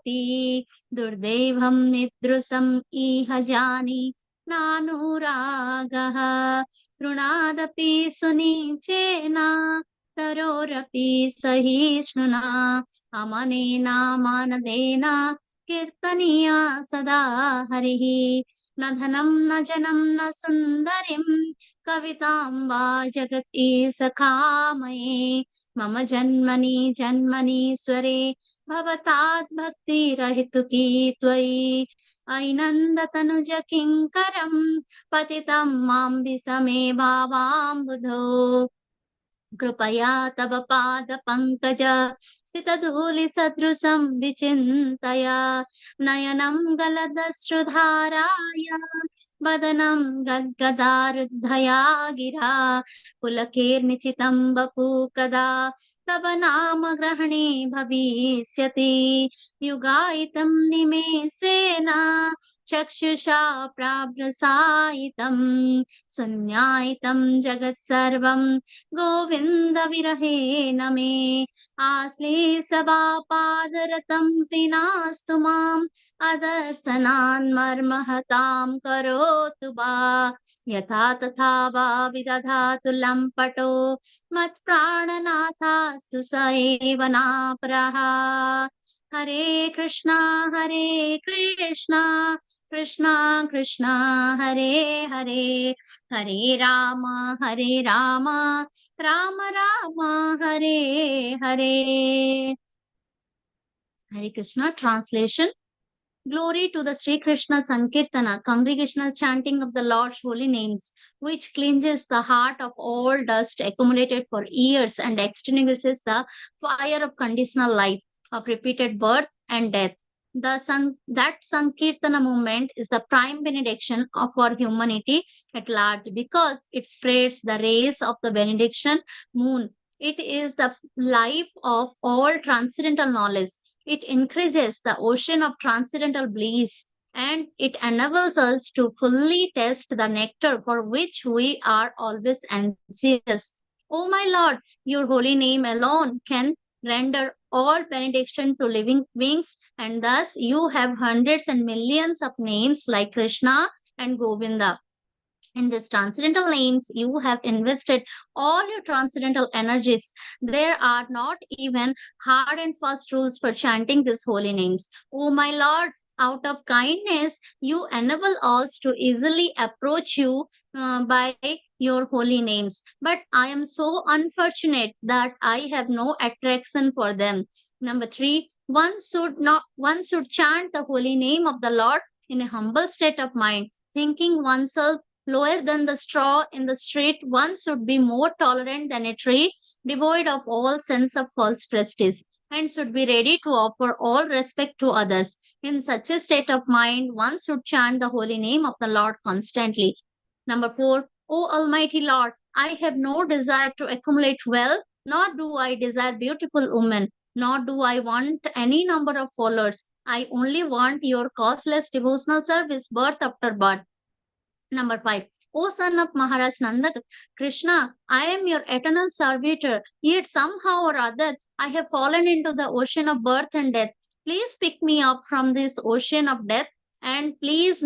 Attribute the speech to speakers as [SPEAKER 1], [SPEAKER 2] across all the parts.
[SPEAKER 1] koroti durdevam midrusam iha jani nanuragaha trunadapi sunichena tarorapi sahishnuna amanena manadena kirtaniya sada harihi na dhanam na janam na sundarim kavitam va jagati sakhamaye मम जन्मनि जन्मनि स्वरे भवतात् भक्ति रहितु की त्वयि ऐनन्द तनुज किङ्करं पतितं मां विसमे भावाम्बुधो कृपया तव पाद पंकज स्थित धूलि सदृशं विचिन्तया नयनं गलदश्रुधाराय वदनं गद्गदारुद्धया गिरा पुलकेर्निचितं वपु कदा तव नाम ग्रहणे भविष्यति युगायितं निमेषेण चक्षुषा प्राभ्रसायितं संज्ञायितं जगत्सर्वं गोविन्द विरहेण मे आश्लेषवापादरतं विनास्तु माम् अदर्शनान् मर्महतां करोतु वा यथा तथा वा विदधातु लम्पटो मत्प्राणनाथास्तु स एव नापरः Hare Krishna Krishna Krishna Hare Hare Hare Ram Ram Ram Hare Hare Hare Krishna translation Glory to the Sri Krishna Sankirtana, congregational chanting of the Lord's holy names, which cleanses the heart of all dust accumulated for years and extinguishes the fire of conditional life, of repeated birth and death. That Sankirtana movement is the prime benediction for humanity at large because it spreads the rays of the benediction moon. It is the life of all transcendental knowledge. It increases the ocean of transcendental bliss and it enables us to fully taste the nectar for which we are always anxious. O my Lord, your holy name alone can render all benediction to living beings, and thus you have hundreds and millions of names like Krishna and Govinda. In these transcendental names, you have invested all your transcendental energies. There are not even hard and fast rules for chanting these holy names. Oh, my Lord, out of kindness, you enable us to easily approach you by your holy names. But I am so unfortunate that I have no attraction for them. Number three, one should chant the holy name of the Lord in a humble state of mind, thinking oneself lower than the straw in the street, one should be more tolerant than a tree, devoid of all sense of false prestige, and should be ready to offer all respect to others. In such a state of mind, one should chant the holy name of the Lord constantly. Number four, O Almighty Lord, I have no desire to accumulate wealth, nor do I desire beautiful women, nor do I want any number of followers. I only want your causeless devotional service birth after birth. Number 5. O son of Maharaj Nanda Krishna, I am your eternal servitor, yet somehow or other I have fallen into the ocean of birth and death. Please pick me up from this ocean of death and place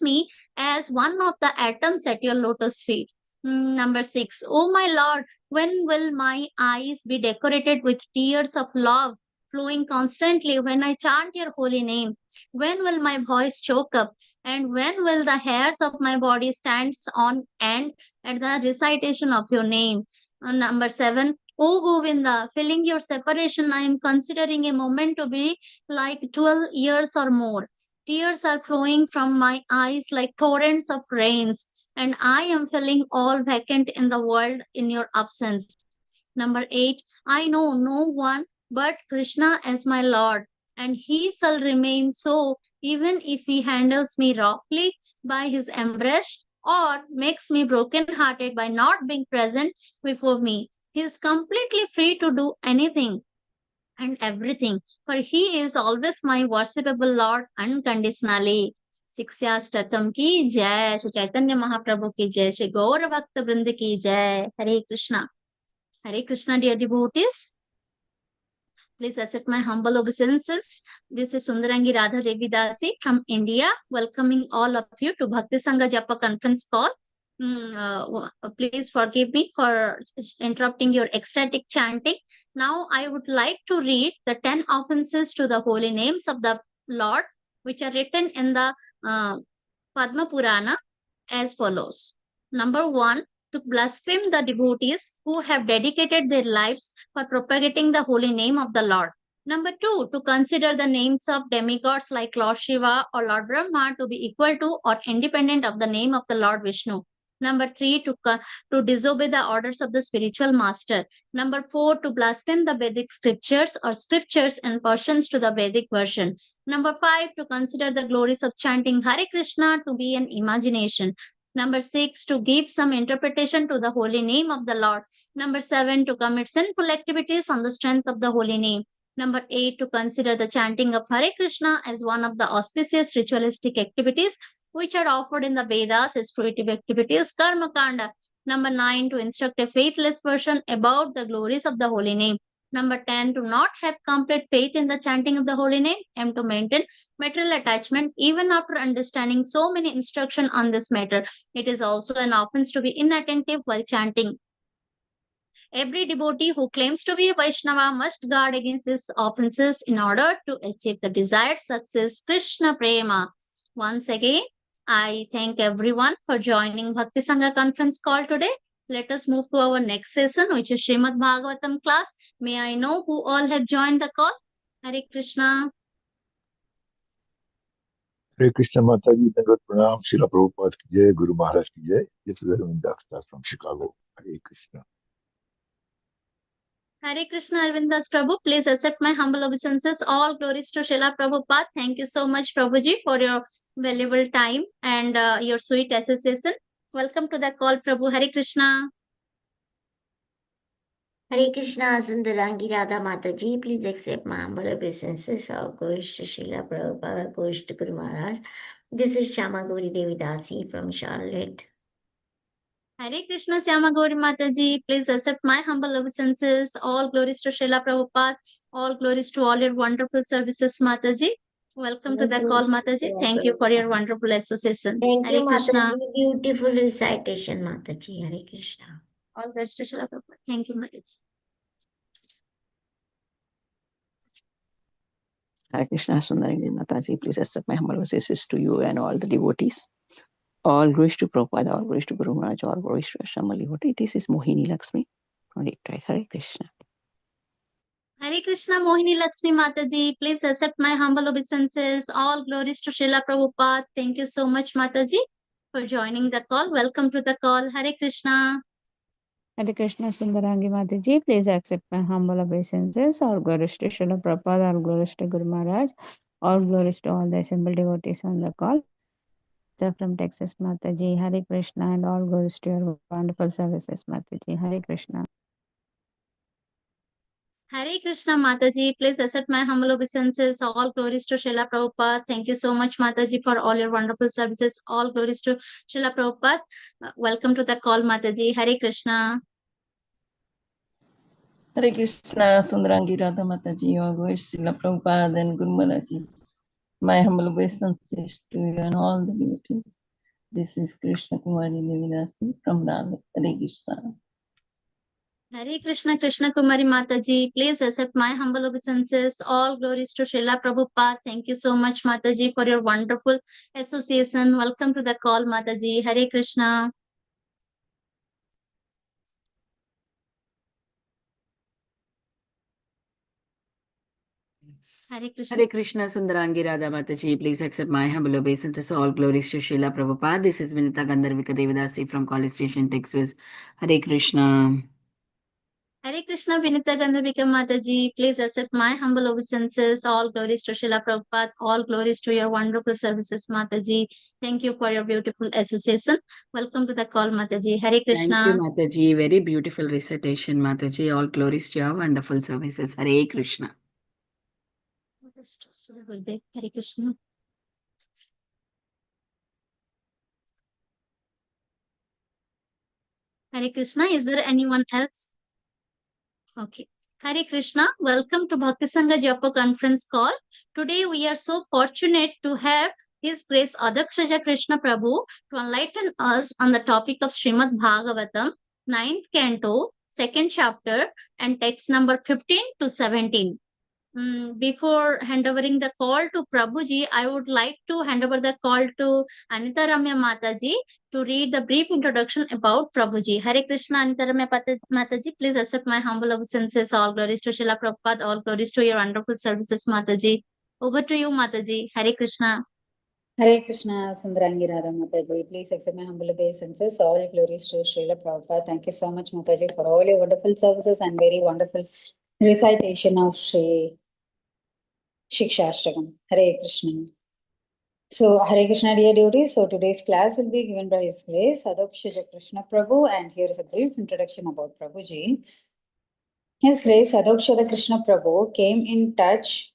[SPEAKER 1] me as one of the atoms at your lotus feet. Number 6. O my Lord, when will my eyes be decorated with tears of love flowing constantly when I chant your holy name? When will my voice choke up? And when will the hairs of my body stand on end at the recitation of your name? Number 7. O Govinda, filling your separation, I am considering a moment to be like 12 years or more. Tears are flowing from my eyes like torrents of rains, and I am feeling all vacant in the world in your absence. Number 8. I know no one but Krishna as my Lord, and he shall remain so even if he handles me roughly by his embrace or makes me broken-hearted by not being present before me. He is completely free to do anything and everything, for he is always my worshipable Lord unconditionally. शिक्षाष्टकम की जय, श्री चैतन्य महाप्रभु की जय, श्री गौर भक्त वृंद की जय. Hare Krishna. Hare Krishna, dear devotees. Please accept my humble obeisances. This is Sundarangi Radha Devi Dasi from India, welcoming all of you to Bhakti Sangha Japa conference call. Please forgive me for interrupting your ecstatic chanting. Now, I would like to read the 10 offenses to the holy names of the Lord, which are written in the Padma Purana as follows. Number 1, to blaspheme the devotees who have dedicated their lives for propagating the holy name of the Lord. Number 2, to consider the names of demigods like Lord Shiva or Lord Brahma to be equal to or independent of the name of the Lord Vishnu. Number 3, to disobey the orders of the spiritual master. Number 4, to blaspheme the Vedic scriptures or scriptures and portions to the Vedic version. Number 5, to consider the glories of chanting Hare Krishna to be an imagination. Number 6, to give some interpretation to the holy name of the Lord. Number 7, to commit sinful activities on the strength of the holy name. Number 8, to consider the chanting of Hare Krishna as one of the auspicious ritualistic activities which are offered in the Vedas as fruitive activities, Karma Kanda. Number 9, to instruct a faithless person about the glories of the holy name. Number 10, to not have complete faith in the chanting of the holy name and to maintain material attachment even after understanding so many instructions on this matter. It is also an offense to be inattentive while chanting. Every devotee who claims to be a Vaishnava must guard against these offenses in order to achieve the desired success. Krishna Prema. Once again, I thank everyone for joining Bhakti Sangha conference call today. Let us move to our next session, which is Srimad Bhagavatam class. May I know who all have joined the call? Hare Krishna.
[SPEAKER 2] Hare Krishna Mataji, Dandavat Pranam, Srila Prabhupada ki jai, Guru Maharaj ki jai. This is Adhoksaja from Chicago. Hare Krishna.
[SPEAKER 1] Hare Krishna Arvindas Prabhu. Please accept my humble obeisances. All glories to Srila Prabhupada. Thank you so much, Prabhuji, for your valuable time and your sweet association. Welcome to the call, Prabhu. Hare Krishna.
[SPEAKER 3] Hare Krishna, Sundarangi Radha Mataji. Please accept my humble obeisances. All glories to Srila Prabhupada, glories to Guru Maharaj. This is Shama Gauri Devi Dasi from Charlotte.
[SPEAKER 1] Hare Krishna Syama Gauri Mataji. Please accept my humble obeisances. All glories to Srila Prabhupada. All glories to all your wonderful services, Mataji. Welcome to the call, Mataji. Thank you for your wonderful association.
[SPEAKER 3] Thank
[SPEAKER 1] Hare
[SPEAKER 3] you,
[SPEAKER 1] Krishna.
[SPEAKER 3] Mataji. Beautiful recitation, Mataji. Hare Krishna.
[SPEAKER 1] All glories to Srila Prabhupada. Thank you, Mataji.
[SPEAKER 4] Hare Krishna, Sundarangi Mataji, please accept my humble obeisances to you and all the devotees. All glories to Prabhupada, all glories to Guru Maharaj, all glories to Ashamali devotee. This is Mohini Lakshmi from Detroit. Hare Krishna.
[SPEAKER 1] Hare Krishna Mohini Lakshmi Mataji. Please accept my humble obeisances. All glories to Srila Prabhupada. Thank you so much, Mataji, for joining the call. Welcome to the call. Hare Krishna.
[SPEAKER 5] Hare Krishna Sundarangi Mataji, please accept my humble obeisances. All glories to Srila Prabhupada, all glories to Guru Maharaj, all glories to all the assembled devotees on the call. They're from Texas, Mataji. Hare Krishna and all glories to your wonderful services, Mataji. Hare Krishna.
[SPEAKER 1] Hare Krishna Mataji. Please accept my humble obeisances. All glories to Srila Prabhupada. Thank you so much, Mataji, for all your wonderful services. All glories to Srila Prabhupada. Welcome to the call, Mataji. Hare Krishna.
[SPEAKER 6] Hare Krishna, Sundarangi Radha Mataji, all glories to Srila Prabhupada and Guru Maharaj. My humble obeisances to you and all the devotees. This is Krishna Kumari Devidasi from Raleigh. Hare Krishna.
[SPEAKER 1] Hare Krishna Krishna Kumari Mataji. Please accept my humble obeisances. All glories to Srila Prabhupada. Thank you so much, Mataji, for your wonderful association. Welcome to the call, Mataji. Hare Krishna.
[SPEAKER 7] Hare Krishna Sundarangi Radha Mataji. Please accept my humble obeisances. All glories to Srila Prabhupada. This is Vinita Gandharvika Devidasi from College Station, Texas. Hare Krishna.
[SPEAKER 1] Hare Krishna Vinita Gandharvika Mataji. Please accept my humble obeisances. All glories to Srila Prabhupada. All glories to your wonderful services, Mataji. Thank you for your beautiful association. Welcome to the call, Mataji. Hare Krishna.
[SPEAKER 7] Thank you, Mataji. Very beautiful recitation, Mataji. All glories to your wonderful services. Hare Krishna.
[SPEAKER 1] Hare Krishna. Hare Krishna. Is there anyone else? Okay. Hare Krishna, welcome to Bhakti Sangha Japa conference call. Today we are so fortunate to have His Grace Adhoksaja Krishna Prabhu to enlighten us on the topic of Srimad Bhagavatam, 9th canto, 2nd chapter, and text number 15 to 17. Before handovering the call to Prabhuji, I would like to hand over the call to Anita Ramya Mataji to read the brief introduction about Prabhuji. Hare Krishna, Anita Ramya Mataji, please accept my humble obeisances. All glories to Srila Prabhupada, all glories to your wonderful services, Mataji. Over to you, Mataji. Hare Krishna.
[SPEAKER 8] Hare Krishna, Sundarangi Radha Mataji. Please accept my humble obeisances. All glories to Srila Prabhupada. Thank you so much, Mataji, for all your wonderful services and very wonderful recitation of Shri Shikshashtakam. Hare Krishna. So, Hare Krishna, dear devotees. So, today's class will be given by His Grace Adhoksaja Krishna Prabhu, and here is a brief introduction about Prabhuji. His Grace Adhoksaja Krishna Prabhu came in touch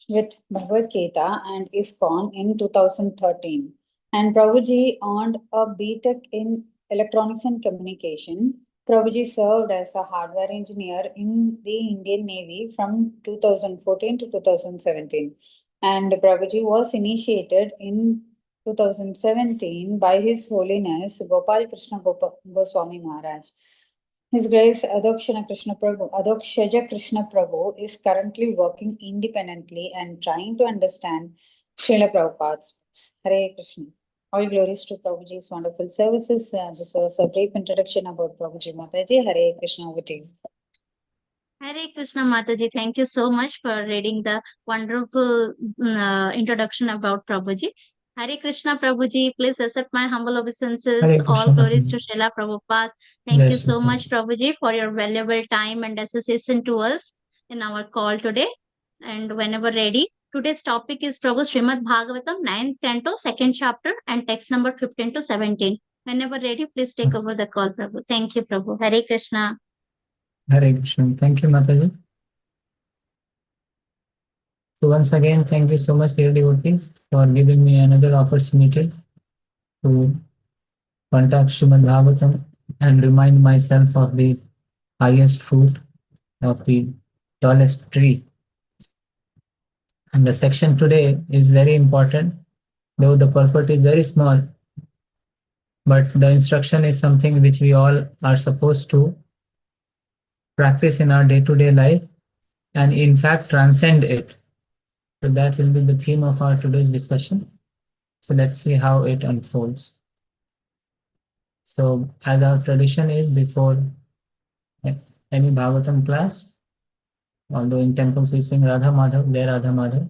[SPEAKER 8] with Bhagavad Gita and ISKCON in 2013. And Prabhuji earned a BTech in Electronics and Communication. Prabhuji served as a hardware engineer in the Indian Navy from 2014 to 2017. And Prabhuji was initiated in 2017 by His Holiness Gopal Krishna Goswami Maharaj. His Grace Adhoksaja Krishna Prabhu is currently working independently and trying to understand Srila Prabhupada's books. Hare Krishna. All glories to Prabhuji's wonderful services. This was a brief introduction about Prabhuji Mataji. Hare Krishna, over to you.
[SPEAKER 1] Hare Krishna Mataji, thank you so much for reading the wonderful introduction about Prabhuji. Hare Krishna Prabhuji, please accept my humble obeisances.
[SPEAKER 9] Hare
[SPEAKER 1] All
[SPEAKER 9] Krishna,
[SPEAKER 1] glories to
[SPEAKER 9] Mataji.
[SPEAKER 1] Srila Prabhupada. Thank
[SPEAKER 9] Jai
[SPEAKER 1] you
[SPEAKER 9] Shri
[SPEAKER 1] so
[SPEAKER 9] Krishna.
[SPEAKER 1] much, Prabhuji, for your valuable time and association to us in our call today. And whenever ready, today's topic is Prabhu Srimad Bhagavatam, 9th canto, 2nd chapter, and text number 15 to 17. Whenever ready, please take over the call, Prabhu. Thank you, Prabhu. Hare Krishna.
[SPEAKER 9] Hare Krishna. Thank you, Mataji. So once again, thank you so much, dear devotees, for giving me another opportunity to contact Srimad Bhagavatam and remind myself of the highest fruit of the tallest tree. And the section today is very important, though the purport is very small, but the instruction is something which we all are supposed to practice in our day-to-day life and in fact transcend it. So that will be the theme of our today's discussion. So let's see how it unfolds. So as our tradition is before any Bhagavatam class, although in temples we sing Radha Madhav, Jai Radha Madhav,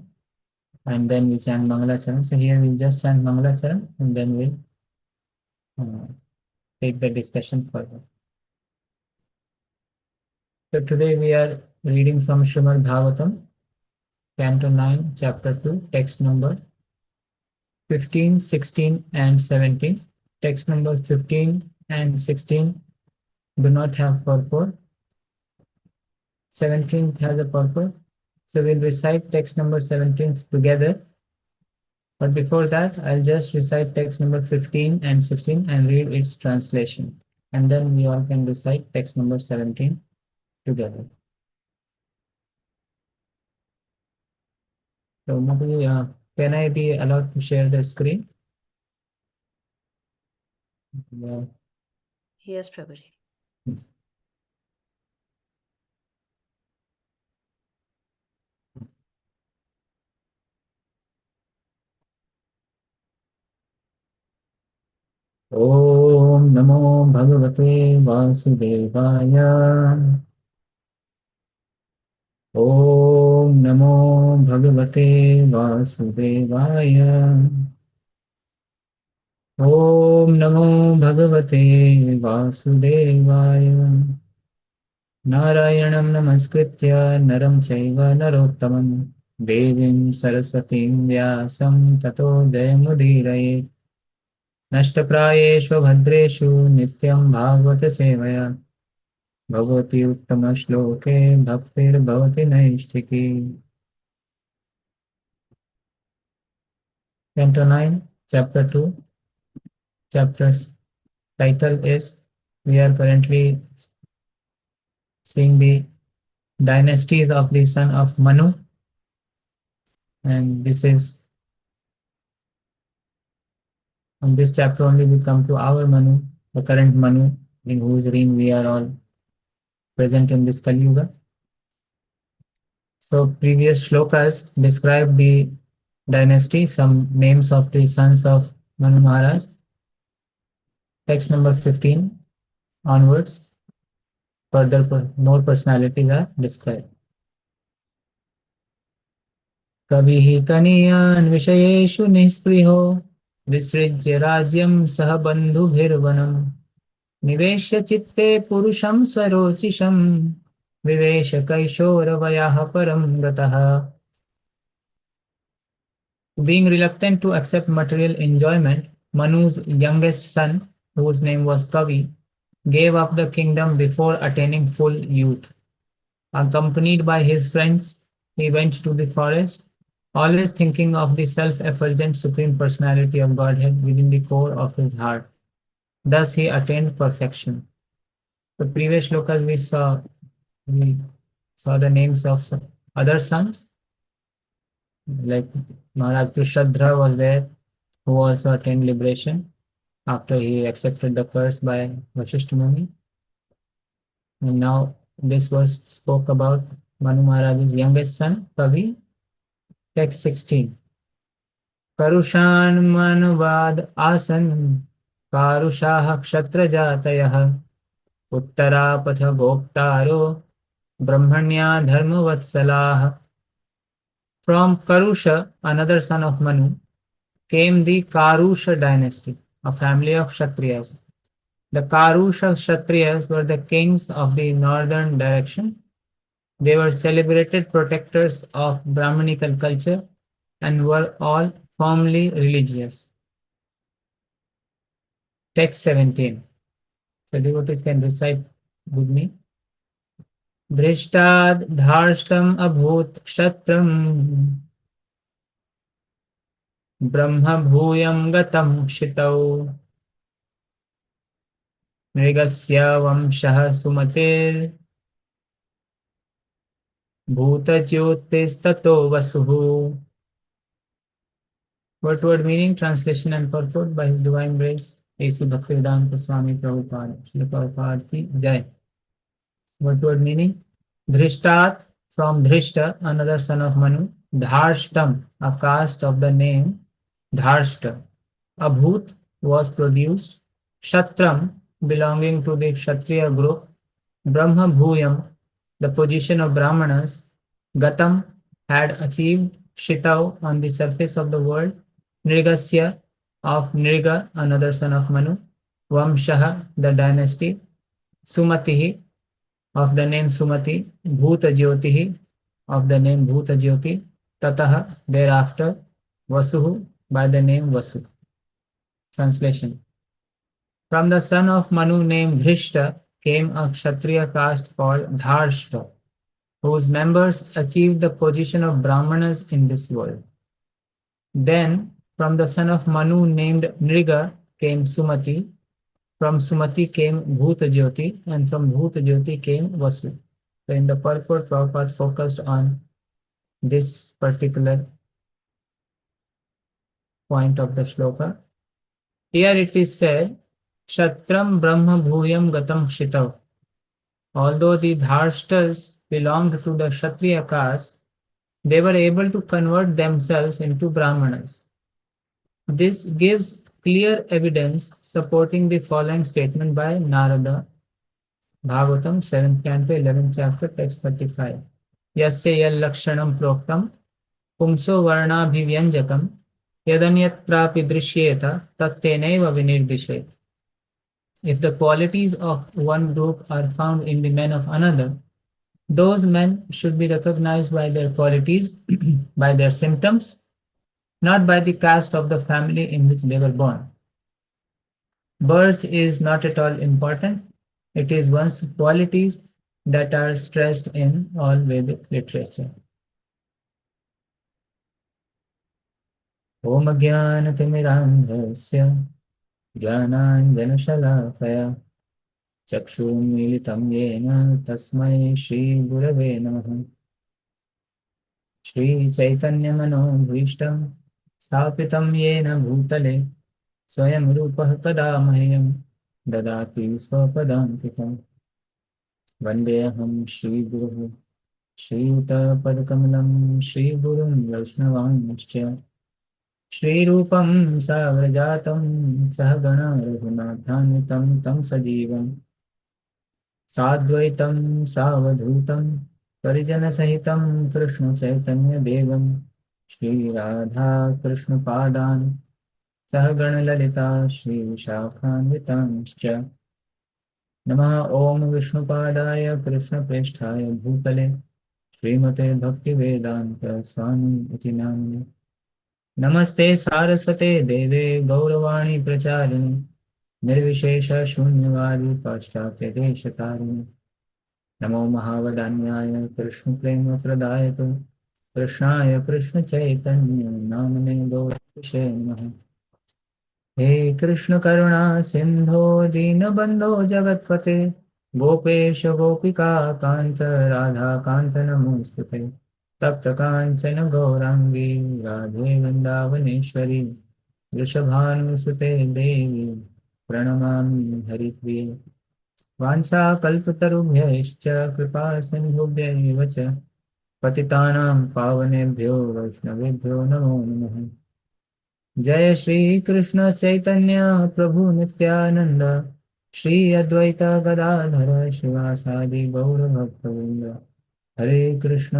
[SPEAKER 9] and then we chant Mangalacharan. So here we'll just chant Mangalacharan and then we'll take the discussion further. So today we are reading from Srimad Bhagavatam, Canto 9, Chapter 2, text number 15, 16 and 17. Text number 15 and 16 do not have purport. 17th has a purport. So we'll recite text number 17th together. But before that, I'll just recite text number 15 and 16 and read its translation. And then we all can recite text number 17 together. So Mataji, can I be allowed to share the screen? Yeah.
[SPEAKER 8] Yes, Prabhuji.
[SPEAKER 9] Om Namo Bhagavate Vasudevaya. Om Namo Bhagavate Vasudevaya. Om Namo Bhagavate Vasudevaya. Narayanam Namaskritya Naram Chaiva Narottamam Devim Saraswatim Vyasam Tato Jayamudiraye. Nashtaprayeshu Bhadreshu Nityam Bhagavata Sevaya. Bhagavati Uttama Shloke Bhaktir Bhavati Naishtiki. Canto 9, Chapter 2. Chapter's title is, we are currently seeing the dynasties of the son of Manu. And this is, on this chapter only we come to our Manu, the current Manu, in whose reign we are all present in this Kali Yuga. So previous shlokas describe the dynasty, some names of the sons of Manu Maharaj. Text number 15 onwards, further more personalities are described. कविः कनीयान् विषयेषु निःस्पृहो विसृज्य राज्यं सह बन्धुभिर्वनम् निवेश्य चित्ते पुरुषं स्वरोचिषं विवेश कैशोरवयः परं गतः. Being reluctant to accept material enjoyment, Manu's youngest son, whose name was Kavi, gave up the kingdom before attaining full youth. Accompanied by his friends, he went to the forest, always thinking of the self-effulgent Supreme Personality of Godhead within the core of his heart. Thus he attained perfection. The previous shlokas we saw the names of some other sons, like Maharaj Kushadra was there, who also attained liberation after he accepted the curse by Vasishtha Muni. And now this verse spoke about Manu Maharaj's youngest son, Kavi. Text 16. Karushan Manuvad Asan Karushaha Kshatra Jatayah Uttarapatha Goptaro Brahmanya Dharma Vatsalah. From Karusha, another son of Manu, came the Karusha dynasty, a family of Kshatriyas. The Karusha Kshatriyas were the kings of the northern direction. They were celebrated protectors of Brahmanical culture and were all firmly religious. Text 17. So devotees can recite with me. Drishtad dharshtam abhut kshatram brahma bhuyam gatam shitau mrigasya vamshah sumatir bhuta jyotistato vasuhu. Word meaning, translation and purport by His Divine Grace A.C. Bhaktivedanta Swami Prabhupada. Srila Prabhupada ki Jai. Word meaning, Drishtat, from Drishta, another son of Manu. Dharshtam, a caste of the name Dharshta. Abhut, was produced. Kshatram, belonging to the Kshatriya group. Brahma Bhuyam, the position of Brahmanas. Gatam, had achieved. Shitau, on the surface of the world. Nrigasya, of Nriga, another son of Manu. Vamshaha, the dynasty. Sumatihi, of the name Sumati. Bhuta Jyotihi, of the name Bhuta Jyoti. Tataha, thereafter. Vasuhu, by the name Vasu. Translation. From the son of Manu named Dhrishta came a Kshatriya caste called Dharshta, whose members achieved the position of Brahmanas in this world. Then, from the son of Manu named Nriga came Sumati. From Sumati came Bhuta Jyoti, and from Bhuta Jyoti came Vasu. So in the purport, Prabhupada focused on this particular point of the shloka. Here it is said, Kshatram Brahma Bhuyam Gatam Shitav. Although the Dharshtas belonged to the Kshatriya caste, they were able to convert themselves into Brahmanas. This gives clear evidence supporting the following statement by Narada, Bhagavatam, 7th canto, 11th chapter, text 35. Yasya yal lakshanam proktam, pumso varnabhivyanjakam, yadanyat prapi drishyeta, tatteneva vinirdishet. If the qualities of one group are found in the men of another, those men should be recognized by their qualities, by their symptoms, not by the caste of the family in which they were born. Birth is not at all important. It is one's qualities that are stressed in all Vedic literature. Om Jnana Timirandhasya Jnananjana Shalakaya चक्षुर्मीलितं येन तस्मै श्रीगुरवे नमः। श्रीचैतन्यमनोभीष्टं स्थापितं येन भूतले स्वयं रूपः कदा मह्यं ददाति स्वपदान्तिकम्। वन्देऽहं श्रीगुरुः श्रीयुतपदकमलं श्रीगुरुं वैष्णवांश्च श्रीरूपं साग्रजातं सहगण रघुनाथान्वितं तं सजीवं साद्वैतं सावधूतं परिजनसहितं कृष्णचैतन्यदेवं श्रीराधा कृष्णपादान् सहगणललिता श्रीविशाखान्वितांश्च नमः। ॐ विष्णुपादाय कृष्णप्रेष्ठाय भूतले श्रीमते भक्तिवेदान्त स्वामी इति नाम्ने। नमस्ते सारस्वते देवे गौरवाणी प्रचारिणे निर्विशेष शून्यवादी पाश्चात्यदेशतारिणे। नमो महावदान्याय कृष्णप्रेमप्रदायक कृष्णाय कृष्णचैतन्य नामने गौरविषे नमः। हे कृष्ण करुणा सिंधो दीनबंधो जगत्पते गोपेश गोपिका कांत राधा कांत नमोस्तुते तप्त कांचन गौरांगी राधे वृंदावनेश्वरी वृषभानुसुते देवी प्रणमामि हरिप्रिये। वाञ्छाकल्पतरुभ्यश्च कृपा सिन्धुभ्यैव च पतितानां पावनेभ्यो वैष्णवेभ्यो नमो नमः। जय श्री कृष्ण चैतन्य प्रभु नित्यानंद श्री अद्वैत गदाधर शिवासादि गौर भक्तवृंद। हरे कृष्ण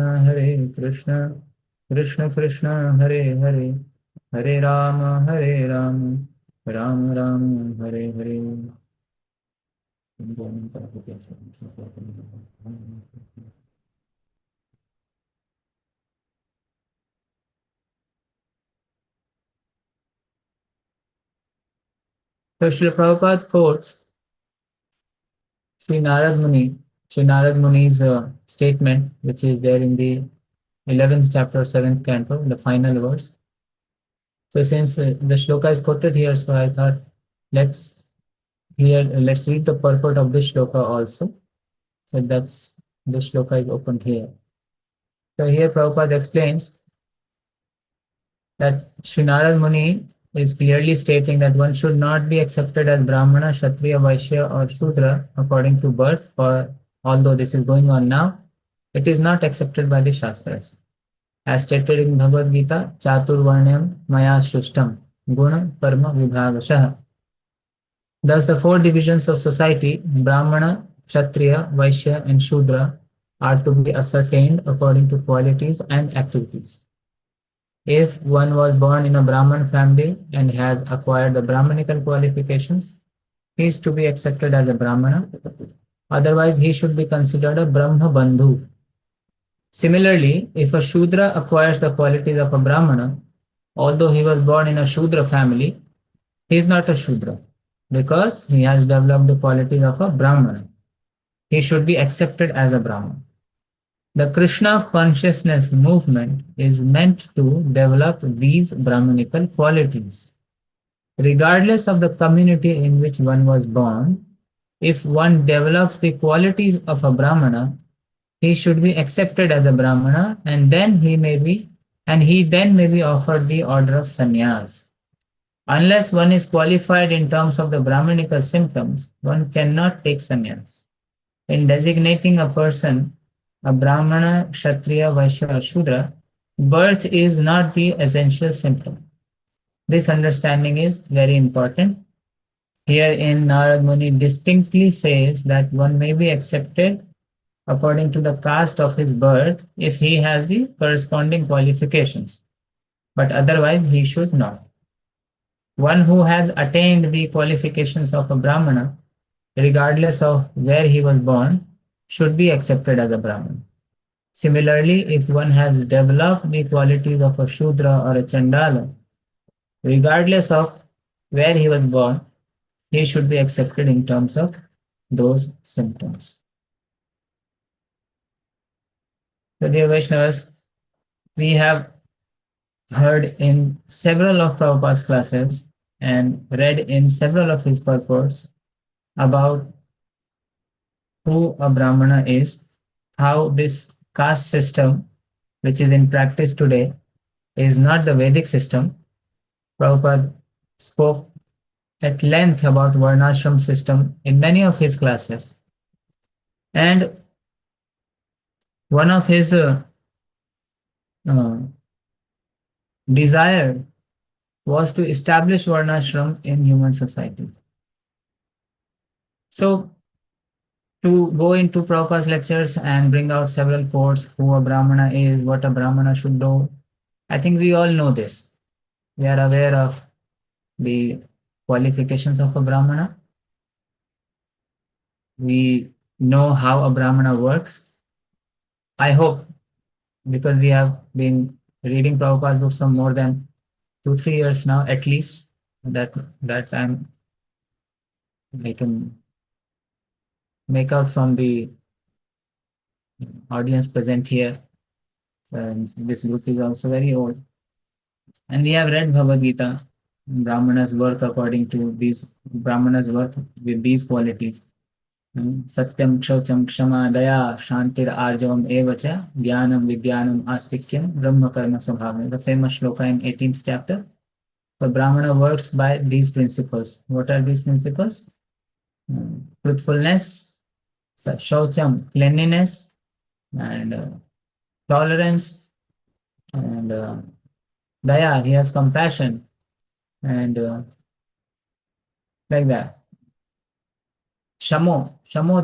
[SPEAKER 9] कृष्ण कृष्ण हरे हरे हरे राम राम राम हरे हरे। So Srila Prabhupada quotes Sri Narad Muni's statement, which is there in the 11th chapter, 7th canto, the final verse. So since the shloka is quoted here, so I thought let's read the purport of this shloka also. So that's the shloka is opened here. So here Prabhupada explains that Sri Narad Muni is clearly stating that one should not be accepted as Brahmana, Kshatriya, Vaishya or Shudra according to birth, or although this is going on now, it is not accepted by the Shastras. As stated in Bhagavad Gita, Chaturvarnyam Maya Shrishtam Guna Karma Vibhavashah. Thus the four divisions of society, Brahmana, Kshatriya, Vaishya and Shudra, are to be ascertained according to qualities and activities. If one was born in a Brahman family and has acquired the Brahmanical qualifications, he is to be accepted as a Brahmana. Otherwise, he should be considered a Brahma Bandhu. Similarly, if a Shudra acquires the qualities of a Brahmana, although he was born in a Shudra family, he is not a Shudra because he has developed the qualities of a Brahmana. He should be accepted as a Brahmana. The Krishna consciousness movement is meant to develop these Brahmanical qualities. Regardless of the community in which one was born, if one develops the qualities of a Brahmana, he should be accepted as a Brahmana, and he then may be offered the order of sannyas. Unless one is qualified in terms of the Brahmanical symptoms, one cannot take sannyas. In designating a person a Brahmana, Kshatriya, Vaishya or Shudra, birth is not the essential symptom. This understanding is very important. Herein Narad Muni distinctly says that one may be accepted according to the caste of his birth if he has the corresponding qualifications, but otherwise he should not. One who has attained the qualifications of a Brahmana, regardless of where he was born, should be accepted as a Brahman. Similarly, if one has developed the qualities of a Shudra or a Chandala, regardless of where he was born, he should be accepted in terms of those symptoms. So dear Vaishnavas, we have heard in several of Prabhupada's classes and read in several of his purports about who a Brahmana is, how this caste system, which is in practice today, is not the Vedic system. Prabhupada spoke at length about Varnashram system in many of his classes. And one of his desire was to establish Varnashram in human society. So, to go into Prabhupada's lectures and bring out several quotes, who a Brahmana is, what a Brahmana should do, I think we all know this. We are aware of the qualifications of a Brahmana. We know how a Brahmana works. I hope, because we have been reading Prabhupada's books for more than 2-3 years now, at least, that I can make out from the audience present here. And this book is also very old. And we have read Bhagavad Gita, Brahmana's work according to these, Brahmana's work with these qualities. Satyam, Kshaucham, Kshama, Daya, Shantir, Arjavam, Evacha, Jnanam, Vijnanam, Astikyam, Brahma Karma Svabhavana. The famous shloka in 18th chapter. So Brahmana works by these principles. What are these principles? Truthfulness, Shaucham, cleanliness, and tolerance, and Daya, he has compassion, and like that. Shamo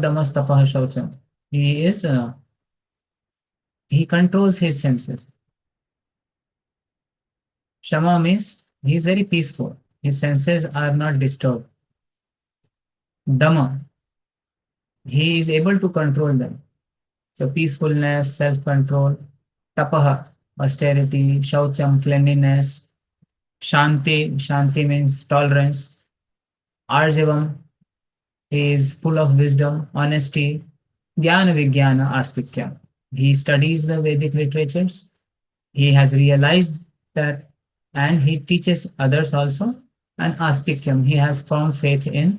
[SPEAKER 9] damas tapah shaucham. He controls his senses. Shama means he is very peaceful. His senses are not disturbed. Dama, he is able to control them. So peacefulness, self-control. Tapaha, austerity. Shaucham, cleanliness. Shanti means tolerance. Arjavam, he is full of wisdom, honesty. Jnana Vijnana Astikya. He studies the Vedic literatures. He has realized that, and he teaches others also. And Astikyam, he has firm faith in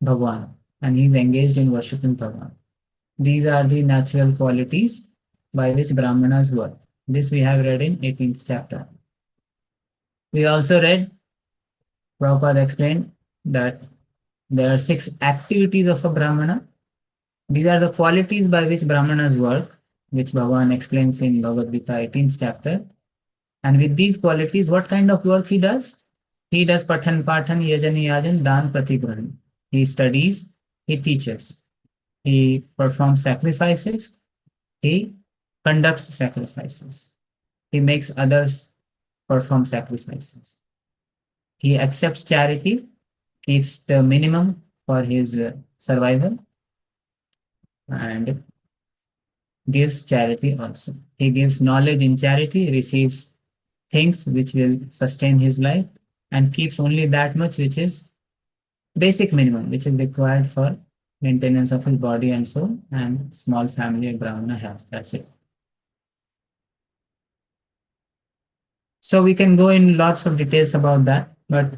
[SPEAKER 9] Bhagwan, and he is engaged in worshipping Bhagwan. These are the natural qualities by which Brahmanas work. This we have read in 18th chapter. We also read, Prabhupada explained that there are 6 activities of a Brahmana. These are the qualities by which Brahmanas work, which Bhagavan explains in Bhagavad Gita 18th chapter. And with these qualities, what kind of work he does? He does Pathan, Yajan, Yajan, Dan, Pratigrahan. He studies, he teaches, he performs sacrifices, he conducts sacrifices, he makes others perform sacrifices. He accepts charity, keeps the minimum for his survival, and gives charity also. He gives knowledge in charity, receives things which will sustain his life, and keeps only that much which is basic minimum, which is required for maintenance of his body and soul, and small family a Brahmana has. That's it. So we can go in lots of details about that, but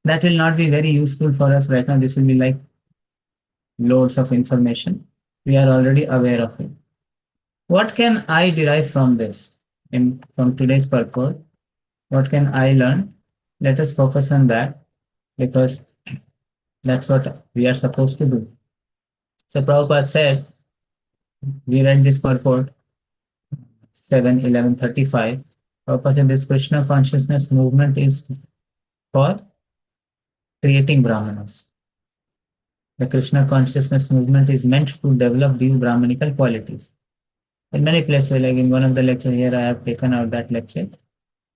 [SPEAKER 9] that will not be very useful for us right now. This will be like loads of information. We are already aware of it. What can I derive from this? From today's purport, what can I learn? Let us focus on that, because that's what we are supposed to do. So Prabhupada said, we read this purport 7/11/35. Prabhupada said this Krishna consciousness movement is for creating Brahmanas. The Krishna consciousness movement is meant to develop these Brahmanical qualities. In many places, like in one of the lectures here, I have taken out that lecture.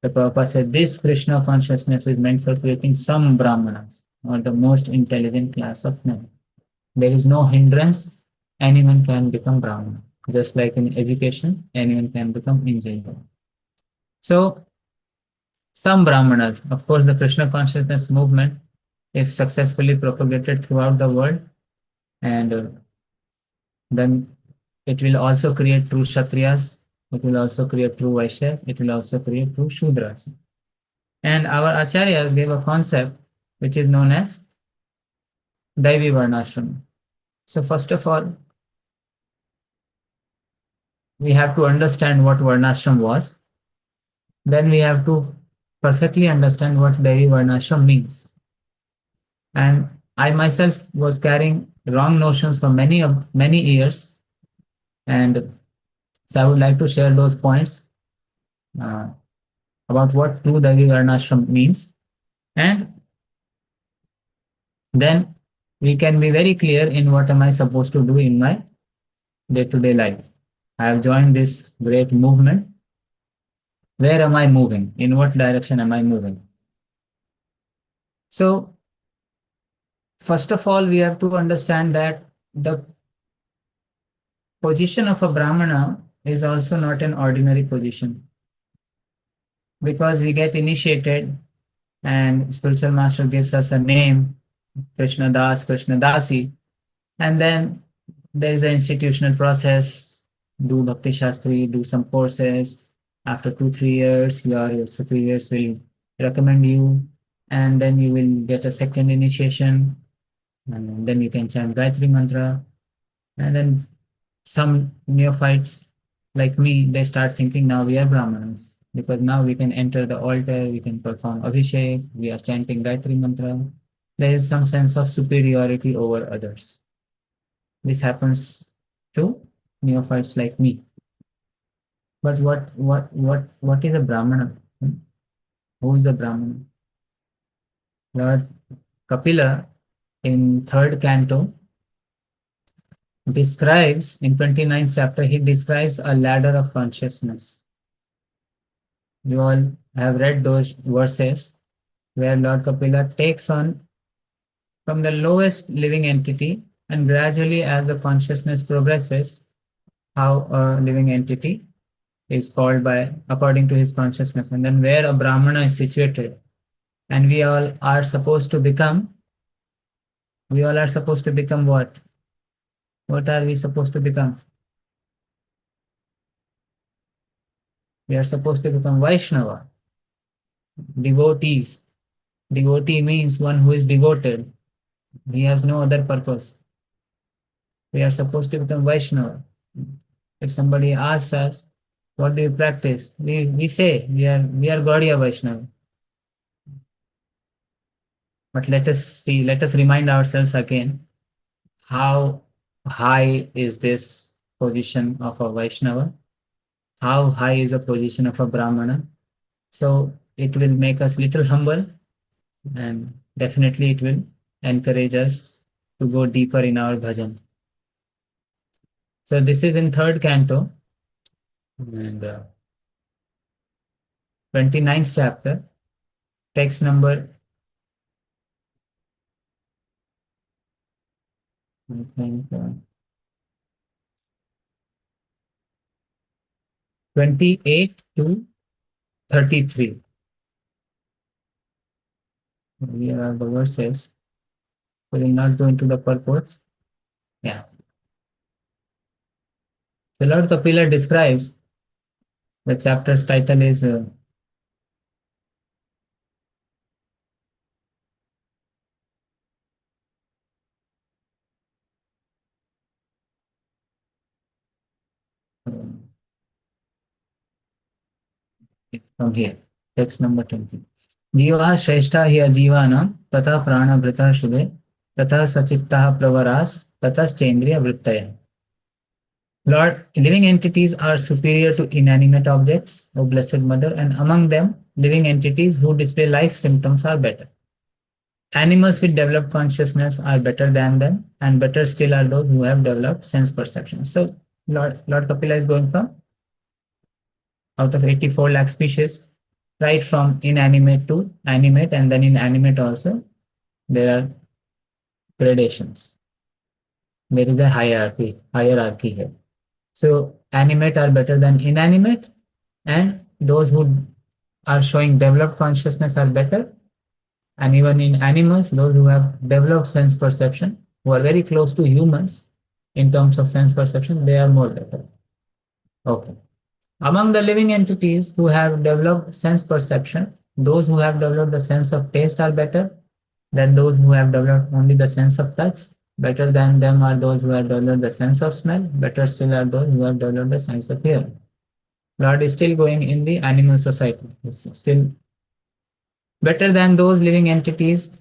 [SPEAKER 9] The Prabhupada said this Krishna consciousness is meant for creating some Brahmanas, or the most intelligent class of men. There is no hindrance. Anyone can become Brahmana. Just like in education, anyone can become engineer. So, some Brahmanas, of course, the Krishna consciousness movement, if successfully propagated throughout the world, and then it will also create true Kshatriyas, it will also create true Vaishyas, it will also create true Shudras. And our Acharyas gave a concept which is known as Daivi Varnashram. So first of all, we have to understand what Varnashram was. Then we have to perfectly understand what Devi Varnashram means. And I myself was carrying wrong notions for many years. And so I would like to share those points about what true Devi Varnashram means. And then we can be very clear in what am I supposed to do in my day-to-day life. I have joined this great movement. Where am I moving? In what direction am I moving? So, first of all, we have to understand that the position of a Brahmana is also not an ordinary position, because we get initiated and spiritual master gives us a name, Krishna Das, Krishna Dasi, and then there is an institutional process. Do Bhakti Shastri, do some courses. After 2-3 years, your superiors will recommend you, and then you will get a second initiation, and then you can chant Gayatri Mantra. And then some neophytes like me, they start thinking now we are Brahmanas, because now we can enter the altar, we can perform Abhishek, we are chanting Gayatri Mantra. There is some sense of superiority over others. This happens to neophytes like me. But what is a Brahmana? Who is a Brahmana? Lord Kapila in 3rd canto describes, in 29th chapter, he describes a ladder of consciousness. You all have read those verses where Lord Kapila takes on from the lowest living entity, and gradually as the consciousness progresses, how a living entity is called by according to his consciousness, and then where a Brahmana is situated. And we all are supposed to become what? What are we supposed to become? We are supposed to become Vaishnava, devotees. Devotee means one who is devoted. He has no other purpose. We are supposed to become Vaishnava. If somebody asks us, what do you practice? We say we are Gaudiya Vaishnava. But let us remind ourselves again, how high is this position of a Vaishnava? How high is the position of a Brahmana? So it will make us little humble, and definitely it will encourage us to go deeper in our bhajan. So this is in 3rd canto and 29th chapter, text number 28 to 33. Here are the verses. We will not go into the purports. Yeah. The Lord Kapila describes, the chapter's title is from here, text number 20. जीवा श्रेष्ठा हि अजीवानां तथा प्राणभृतः शुभे तथा सचित्तः प्रवरास ततश्चेन्द्रिय वृत्तयः. Lord, living entities are superior to inanimate objects, O Blessed Mother, and among them, living entities who display life symptoms are better. Animals with developed consciousness are better than them, and better still are those who have developed sense perception. So, Lord Kapila is going from out of 84 lakh species, right from inanimate to animate, and then in animate also, there are gradations. There is a hierarchy here. So animate are better than inanimate, and those who are showing developed consciousness are better. And even in animals, those who have developed sense perception, who are very close to humans in terms of sense perception, they are more better. Okay. Among the living entities who have developed sense perception, those who have developed the sense of taste are better than those who have developed only the sense of touch, Better than them are those who have developed the sense of smell. Better still are those who have developed the sense of hearing. Lord is still going in the animal society. It's still better than those living entities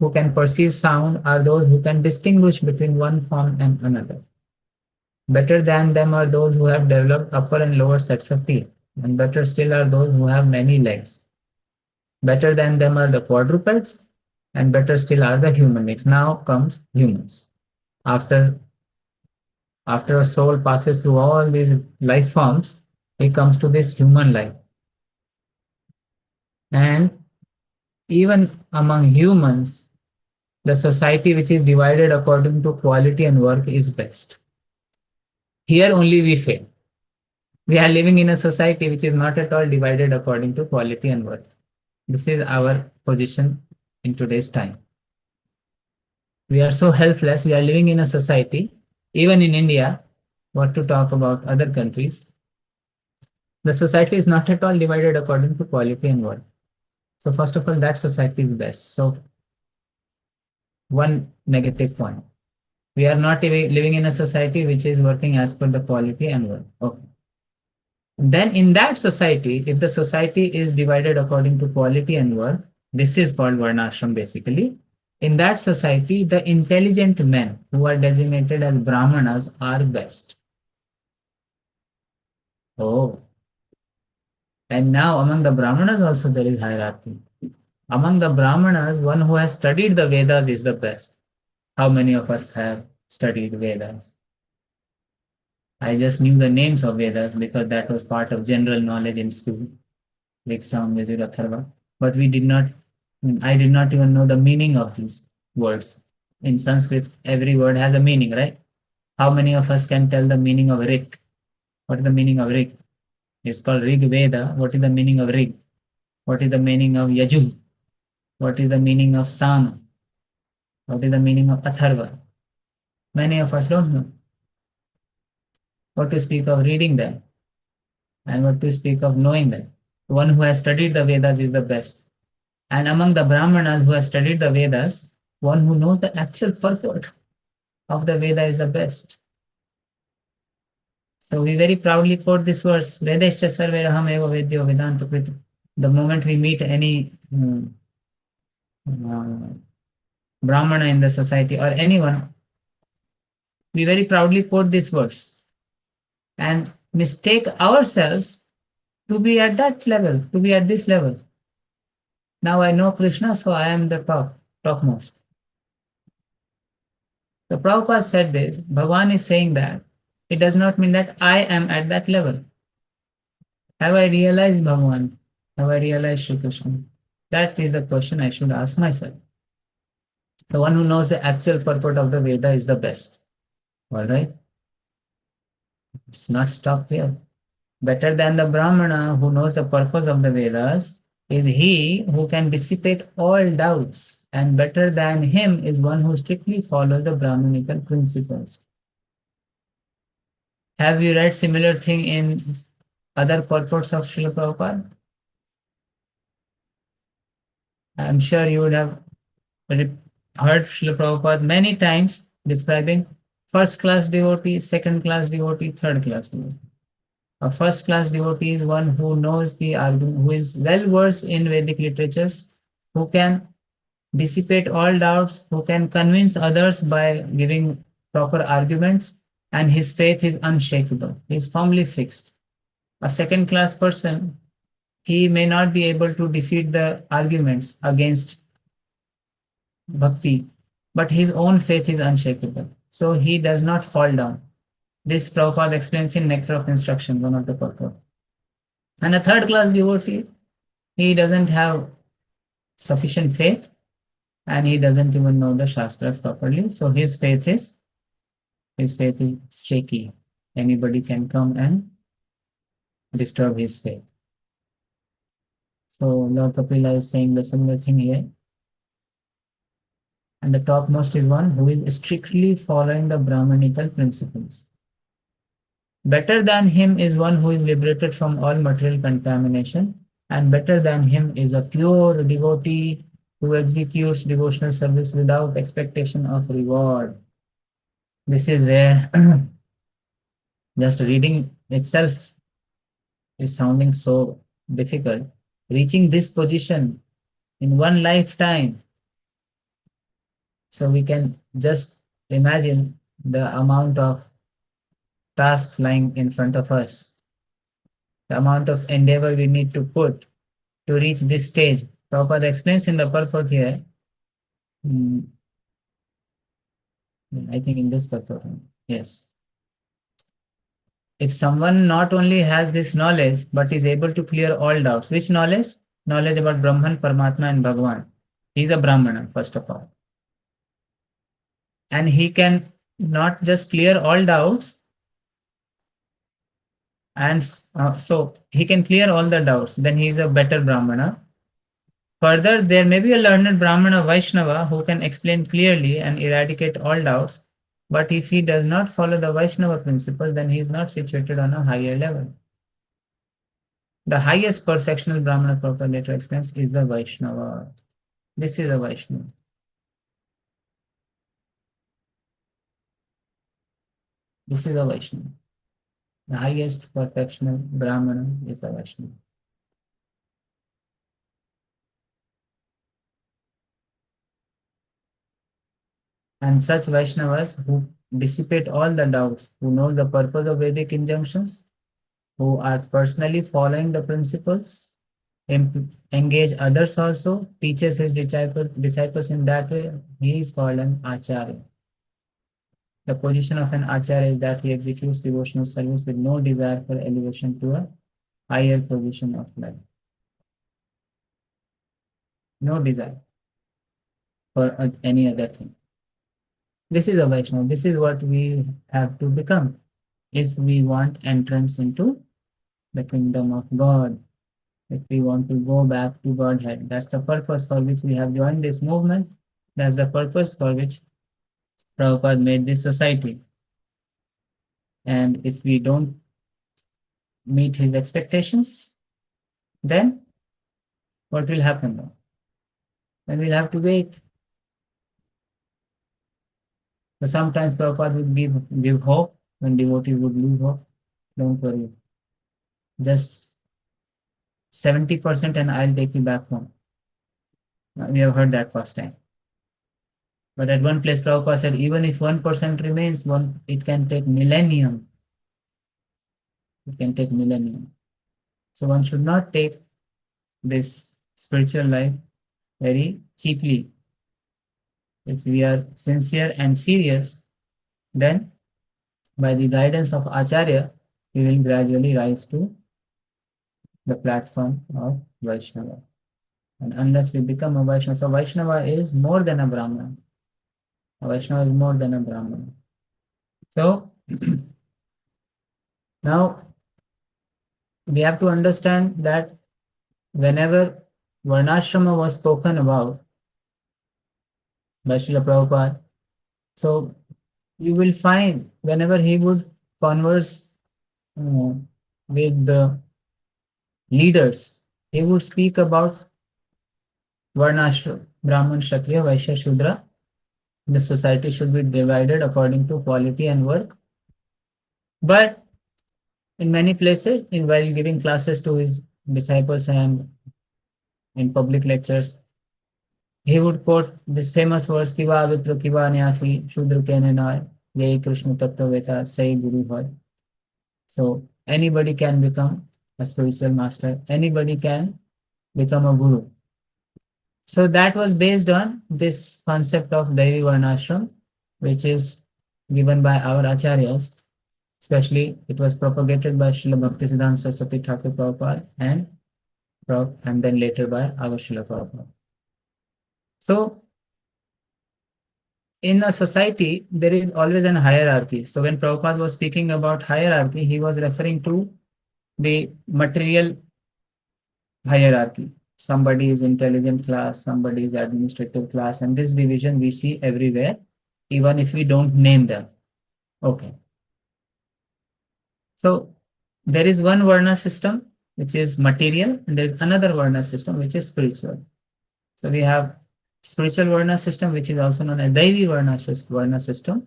[SPEAKER 9] who can perceive sound are those who can distinguish between one form and another. Better than them are those who have developed upper and lower sets of teeth, and better still are those who have many legs. Better than them are the quadrupeds, and better still are the human beings. Now comes humans. After a soul passes through all these life forms, it comes to this human life. And even among humans, the society which is divided according to quality and work is best. Here only we fail. We are living in a society which is not at all divided according to quality and worth. This is our position in today's time. We are so helpless. We are living in a society, even in India, what to talk about other countries. The society is not at all divided according to quality and worth. So first of all, that society is best. So one negative point. We are not living in a society which is working as per the quality and worth. Okay. Then in that society, if the society is divided according to quality and worth, this is called Varnashram basically. In that society, the intelligent men who are designated as Brahmanas are best. Oh. And now among the Brahmanas also there is hierarchy. Among the Brahmanas, one who has studied the Vedas is the best. How many of us have studied Vedas? I just knew the names of Vedas because that was part of general knowledge in school, like Sam, Yajur, Atharva. But I did not even know the meaning of these words. In Sanskrit, every word has a meaning, right? How many of us can tell the meaning of Rik? What is the meaning of Rik? It's called Rig Veda. What is the meaning of Rig? What is the meaning of Yajur? What is the meaning of Sam? What is the meaning of Atharva? Many of us don't know. What to speak of reading them, and what to speak of knowing them. The one who has studied the Vedas is the best. And among the Brahmanas who have studied the Vedas, one who knows the actual purport of the Veda is the best. So we very proudly quote this verse, Vedescha sarveraham eva vedyo vedanta krita. The moment we meet any Brahmana in the society or anyone, we very proudly quote this verse and mistake ourselves to be at that level, to be at this level. Now I know Krishna, so I am the topmost. So Prabhupada said this, Bhagavan is saying that it does not mean that I am at that level. Have I realized Bhagavan? Have I realized Shri Krishna? That is the question I should ask myself. The one who knows the actual purport of the Veda is the best. All right? It's not stopped here. Better than the Brahmana who knows the purpose of the Vedas is he who can dissipate all doubts, and better than him is one who strictly follows the Brahmanical principles. Have you read similar thing in other purports of Srila Prabhupada? I'm sure you would have heard Srila Prabhupada many times describing first class devotee, second class devotee, third class devotee. A first class devotee is one who knows the argument, who is well versed in Vedic literatures, who can dissipate all doubts, who can convince others by giving proper arguments, and his faith is unshakable. He is firmly fixed. A second class person, he may not be able to defeat the arguments against bhakti, but his own faith is unshakable. So he does not fall down. This Prabhupada explains in Nectar of Instruction, one of the purport. And a third class devotee, he doesn't have sufficient faith and he doesn't even know the Shastras properly. So his faith is shaky. Anybody can come and disturb his faith. So Lord Kapila is saying the similar thing here. And the topmost is one who is strictly following the Brahmanical principles. Better than him is one who is liberated from all material contamination, and better than him is a pure devotee who executes devotional service without expectation of reward. This is where just reading itself is sounding so difficult. Reaching this position in one lifetime. So we can just imagine the amount of tasks lying in front of us, the amount of endeavor we need to put to reach this stage. Prabhupada explains in the purport here. I think in this purport, yes. If someone not only has this knowledge, but is able to clear all doubts. Which knowledge? Knowledge about Brahman, Paramatma and Bhagavan. He is a Brahmana, first of all. And he can not just clear all doubts, and so he can clear all the doubts, then he is a better Brahmana. Further, there may be a learned Brahmana Vaishnava who can explain clearly and eradicate all doubts, but if he does not follow the Vaishnava principle, then he is not situated on a higher level. The highest perfectional Brahmana, Prabhupada later explains, is the Vaishnava. This is a Vaishnava. This is a Vaishnava. The highest perfectional Brahmana is the Vaishnava. And such Vaishnavas who dissipate all the doubts, who know the purpose of Vedic injunctions, who are personally following the principles, engage others also, teaches his disciples in that way, he is called an Acharya. The position of an Acharya is that he executes devotional service with no desire for elevation to a higher position of life. No desire for any other thing. This is a Vaishnava. This is what we have to become if we want entrance into the kingdom of God. If we want to go back to Godhead, that's the purpose for which we have joined this movement. That's the purpose for which Prabhupada made this society. And if we don't meet his expectations, then what will happen now? Then we'll have to wait. So sometimes Prabhupada would give hope when devotees would lose hope. Don't worry. Just 70% and I'll take you back home. Now, we have heard that first time. But at one place, Prabhupada said, even if 1% remains, it can take millennium. It can take millennium. So one should not take this spiritual life very cheaply. If we are sincere and serious, then by the guidance of Acharya, we will gradually rise to the platform of Vaishnava. And unless we become a Vaishnava, so Vaishnava is more than a Brahmana. A Vaishnava is more than a Brahmana. So now we have to understand that whenever Varnashrama was spoken about by Srila Prabhupada, so you will find whenever he would converse with the leaders, he would speak about Varnashrama, Brahman, Kshatriya, Vaishya, Shudra. The society should be divided according to quality and work. But in many places, while giving classes to his disciples and in public lectures, he would quote this famous verse, Kiva Vipra Kiva Nyasi, Shudra Kenenai, Yei Krishna Tattva Veta, Say Guru Hoy. So anybody can become a spiritual master, anybody can become a guru. So that was based on this concept of Daivi Varnashram, which is given by our Acharyas. Especially, it was propagated by Srila Bhaktisiddhanta Saraswati Thakur Prabhupada and then later by our Srila Prabhupada. So, in a society, there is always an hierarchy. So, when Prabhupada was speaking about hierarchy, he was referring to the material hierarchy. Somebody is intelligent class, somebody is administrative class, and this division we see everywhere, even if we don't name them. Okay. So there is one Varna system which is material, and there is another Varna system which is spiritual. So we have spiritual Varna system, which is also known as Daivi Varna system,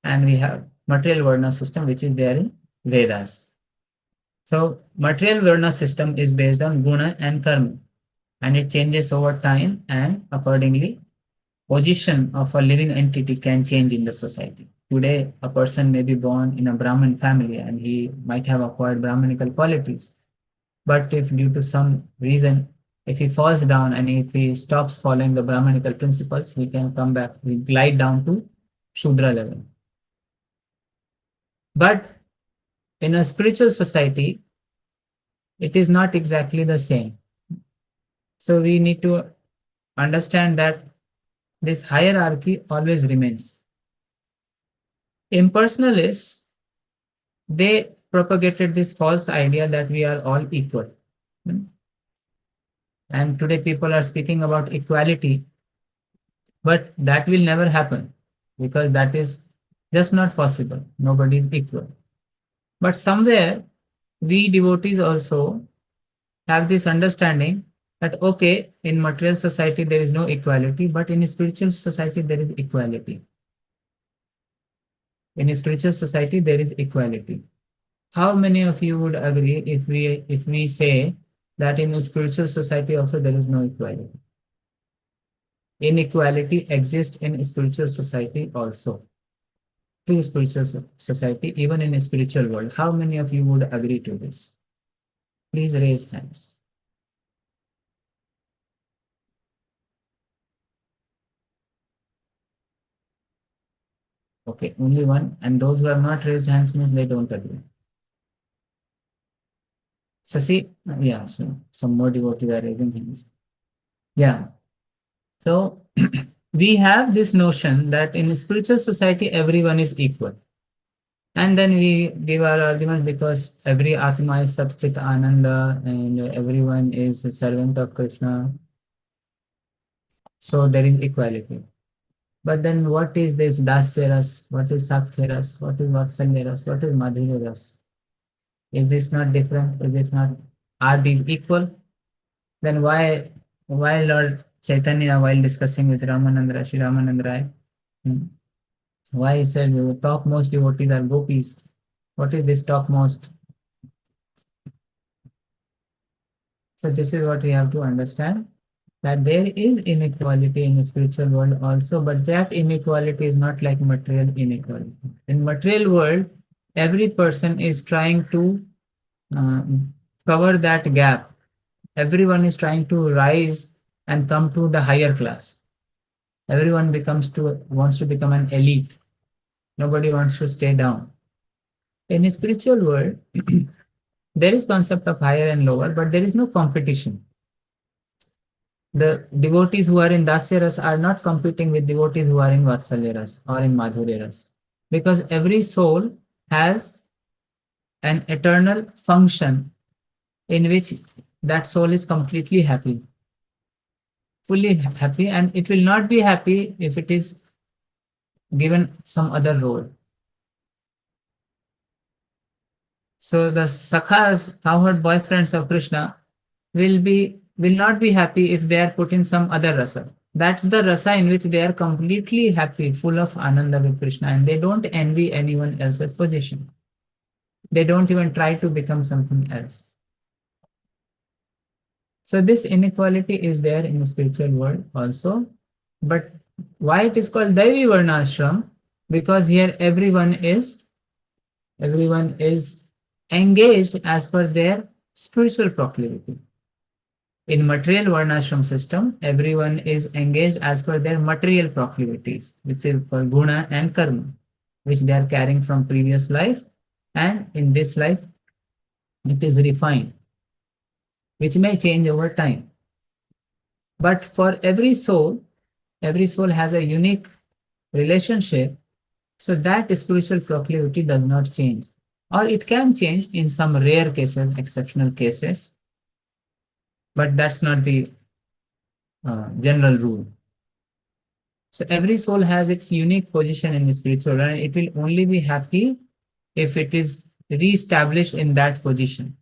[SPEAKER 9] and we have material Varna system, which is there in Vedas. So material Varna system is based on Guna and Karma, and it changes over time, and accordingly position of a living entity can change in the society. Today, a person may be born in a Brahmin family and he might have acquired Brahminical qualities. But if due to some reason, if he falls down and if he stops following the Brahminical principles, he can come back, he glide down to Shudra level. But in a spiritual society, it is not exactly the same. So we need to understand that this hierarchy always remains. Impersonalists, they propagated this false idea that we are all equal. And today people are speaking about equality, but that will never happen because that is just not possible. Nobody is equal. But somewhere we devotees also have this understanding that, okay, in material society there is no equality, but in a spiritual society there is equality. In a spiritual society there is equality. How many of you would agree if we say that in a spiritual society also there is no equality? Inequality exists in a spiritual society also. True spiritual society, even in a spiritual world. How many of you would agree to this? Please raise hands. Okay, only one. And those who have not raised hands means they don't agree. Sasi, yeah, so some more devotees are raising hands. Yeah. So we have this notion that in a spiritual society, everyone is equal. And then we give our argument because every Atma is Satchit Ananda and everyone is a servant of Krishna. So there is equality. But then what is this Dasya Ras? What is Sakhya Ras? What is Vatsalya Ras? What is Madhurya Ras? Is this not different? Is this not, are these equal? Then why Lord Chaitanya, while discussing with Ramananda, Sri Ramananda Rai, why he said the topmost devotees are gopis? What is this topmost? So this is what we have to understand, that there is inequality in the spiritual world also, but that inequality is not like material inequality. In material world, every person is trying to cover that gap. Everyone is trying to rise and come to the higher class. Everyone wants to become an elite. Nobody wants to stay down. In a spiritual world, there is concept of higher and lower, but there is no competition. The devotees who are in Dasya Ras are not competing with devotees who are in Vatsalya Ras or in Madhurya Ras, because every soul has an eternal function in which that soul is completely happy, fully happy, and it will not be happy if it is given some other role. So the sakhas, cowherd boyfriends of Krishna, will not be happy if they are put in some other rasa. That's the rasa in which they are completely happy, full of ananda with Krishna, and they don't envy anyone else's position. They don't even try to become something else. So this inequality is there in the spiritual world also. But why it is called Daivi Varnashram? Because here everyone is engaged as per their spiritual proclivity. In material Varnashram system, everyone is engaged as per their material proclivities, which is called Guna and Karma, which they are carrying from previous life, and in this life it is refined, which may change over time. But for every soul has a unique relationship, so that spiritual proclivity does not change. Or it can change in some rare cases, exceptional cases, but that's not the general rule. So every soul has its unique position in the spiritual world, and it will only be happy if it is re-established in that position.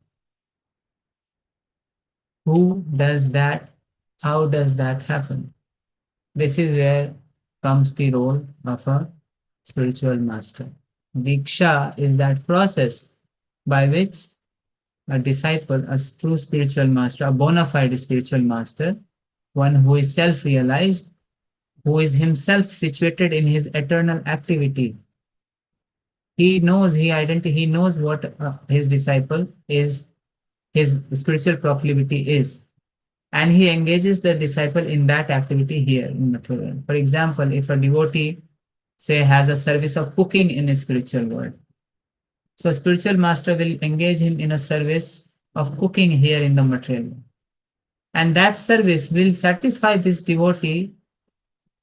[SPEAKER 9] Who does that? How does that happen? This is where comes the role of a spiritual master. Diksha is that process by which a disciple, a true spiritual master, a bona fide spiritual master, one who is self-realized, who is himself situated in his eternal activity. He knows, he knows what his disciple is, his spiritual proclivity is. And he engages the disciple in that activity here in material. For example, if a devotee, say, has a service of cooking in a spiritual world, so a spiritual master will engage him in a service of cooking here in the material world. And that service will satisfy this devotee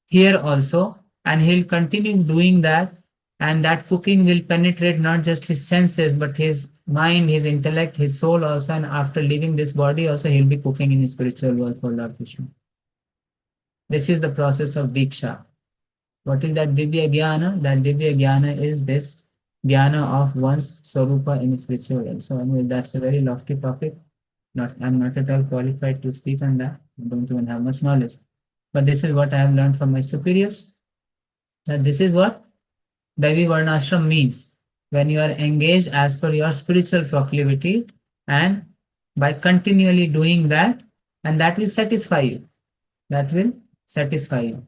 [SPEAKER 9] here also, and he'll continue doing that. And that cooking will penetrate not just his senses, but his mind, his intellect, his soul also. And after leaving this body, also he'll be cooking in his spiritual world for Lord Krishna. This is the process of Diksha. What is that Divya Jnana? That Divya Jnana is this Jnana of one's Swarupa in spiritual world. So anyway, that's a very lofty topic. I'm not at all qualified to speak on that. I don't even have much knowledge. But this is what I have learned from my superiors. That this is what Devi Varnashram means. When you are engaged as per your spiritual proclivity, and by continually doing that, and that will satisfy you. That will satisfy you.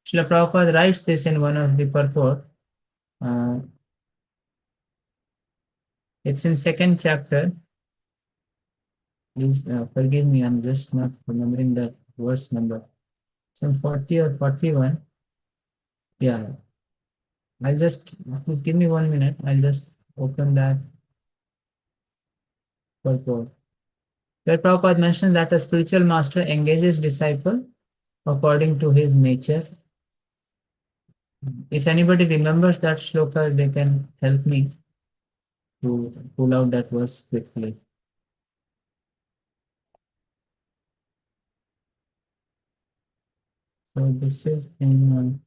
[SPEAKER 9] Srila Prabhupada writes this in one of the purport. It's in second chapter. Please forgive me, I'm just not remembering the verse number. Some 40 or 41. Yeah. I'll just, please give me 1 minute. I'll just open that purport. Where Prabhupada mentions that a spiritual master engages disciple according to his nature. If anybody remembers that shloka, they can help me to pull out that verse quickly. So this is in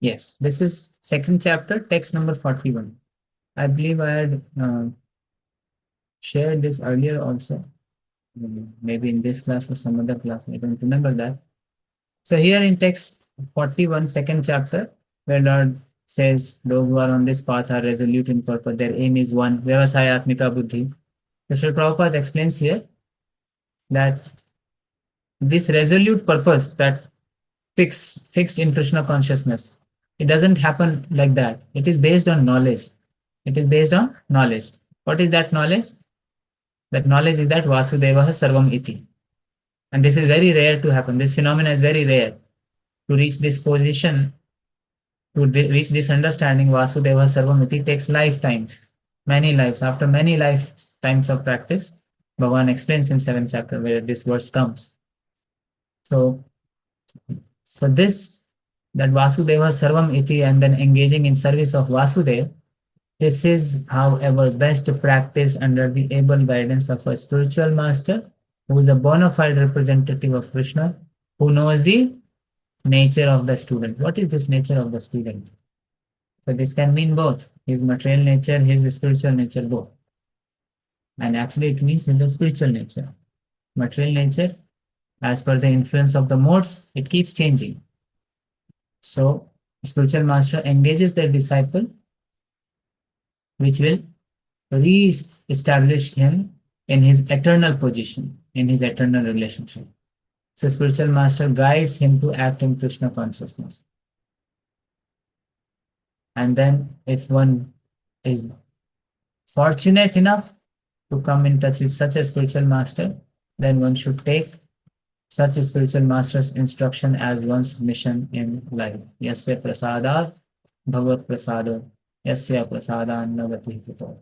[SPEAKER 9] yes, this is second chapter, text number 41. I believe I had shared this earlier also, maybe in this class or some other class. I don't remember that. So here in text 41, second chapter, where Lord says, those who are on this path are resolute in purpose. Their aim is one, Vyavasayatmika Buddhi. Srila Prabhupada explains here that this resolute purpose, that fixed in Krishna consciousness, it doesn't happen like that. It is based on knowledge. It is based on knowledge. What is that knowledge? That knowledge is that Vasudeva Sarvam Iti. And this is very rare to happen. This phenomena is very rare. To reach this position, to reach this understanding, Vasudeva Sarvam Iti, takes lifetimes, many lives. After many lifetimes of practice, Bhagavan explains in 7th chapter where this verse comes. So this, that Vasudeva Sarvam Iti, and then engaging in service of Vasudeva, this is, however, best practiced under the able guidance of a spiritual master who is a bona fide representative of Krishna, who knows the nature of the student. What is this nature of the student? So this can mean both, his material nature, his spiritual nature, both. And actually it means in the spiritual nature. Material nature, as per the influence of the modes, it keeps changing. So spiritual master engages their disciple, which will re-establish him in his eternal position, in his eternal relationship. So spiritual master guides him to act in Krishna consciousness. And then if one is fortunate enough to come in touch with such a spiritual master, then one should take such a spiritual master's instruction as one's mission in life. Yasya prasada bhagat prasada yasya prasada navati hito.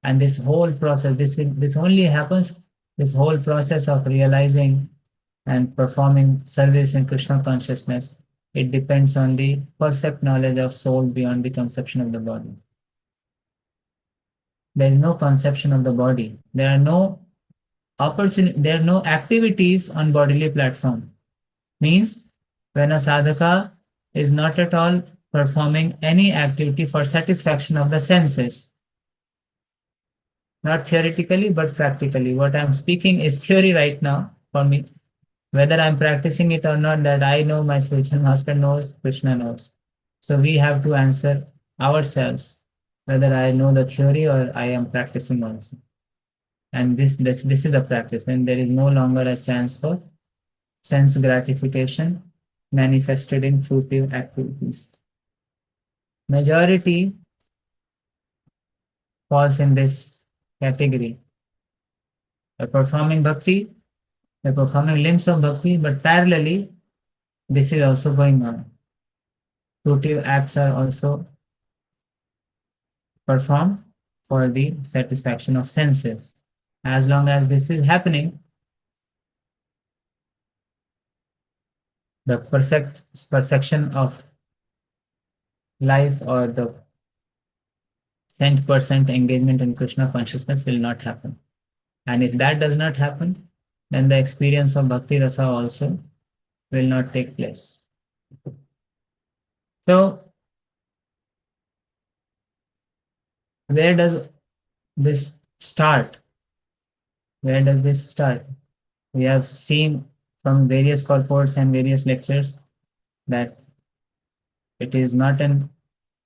[SPEAKER 9] And this whole process, this only happens, this whole process of realizing and performing service in Krishna consciousness, it depends on the perfect knowledge of soul beyond the conception of the body. So this is the spiritual master, the spiritual master engages disciple according to his nature. So spiritual master engages disciple, which will re-establish him in his eternal position, in his eternal relationship. So spiritual master guides him to act in Krishna consciousness. And then if one is fortunate enough to come in touch with such a spiritual master, then one should take such a spiritual master's instruction as one's mission in life. Yasya prasada bhagat prasada yasya prasada navati hito. And this whole process, this only happens, this whole process of realizing and performing service in Krishna consciousness, it depends on the perfect knowledge of soul beyond the conception of the body. There is no conception of the body. There are no there are no activities on bodily platform. Means when a sadhaka is not at all performing any activity for satisfaction of the senses, not theoretically but practically. What I'm speaking is theory right now for me. Whether I'm practicing it or not, that I know, my spiritual master knows, Krishna knows. So we have to answer ourselves whether I know the theory or I am practicing also. And this is the practice, and there is no longer a chance for sense gratification manifested in fruitive activities. Majority falls in this category. They're performing bhakti, they're performing limbs of bhakti, but parallelly, this is also going on. Fruitive acts are also performed for the satisfaction of senses. As long as this is happening, the perfection of life or the 100% engagement in Krishna consciousness will not happen. And if that does not happen, then the experience of Bhakti Rasa also will not take place. So, where does this start? Where does this start? We have seen from various purports and various lectures that it is not an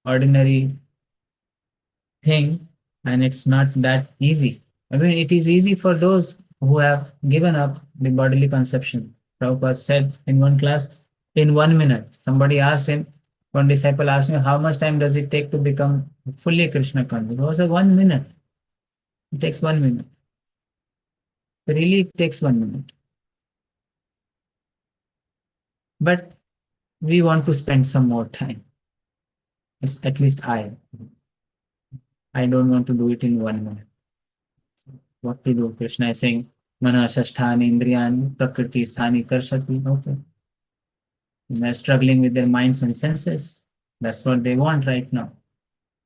[SPEAKER 9] ordinary thing and it's not that easy. I mean, it is easy for those who have given up the bodily conception. Prabhupada said in one class, in 1 minute, somebody asked him, one disciple asked him, how much time does it take to become fully Krishna conscious? It was a 1 minute. It takes 1 minute. Really, it takes 1 minute. But we want to spend some more time. At least I don't want to do it in 1 minute. What to do? Krishna is saying, Mana Shasthani Indriyani Prakriti Sthani Karshati. Okay. They're struggling with their minds and senses. That's what they want right now.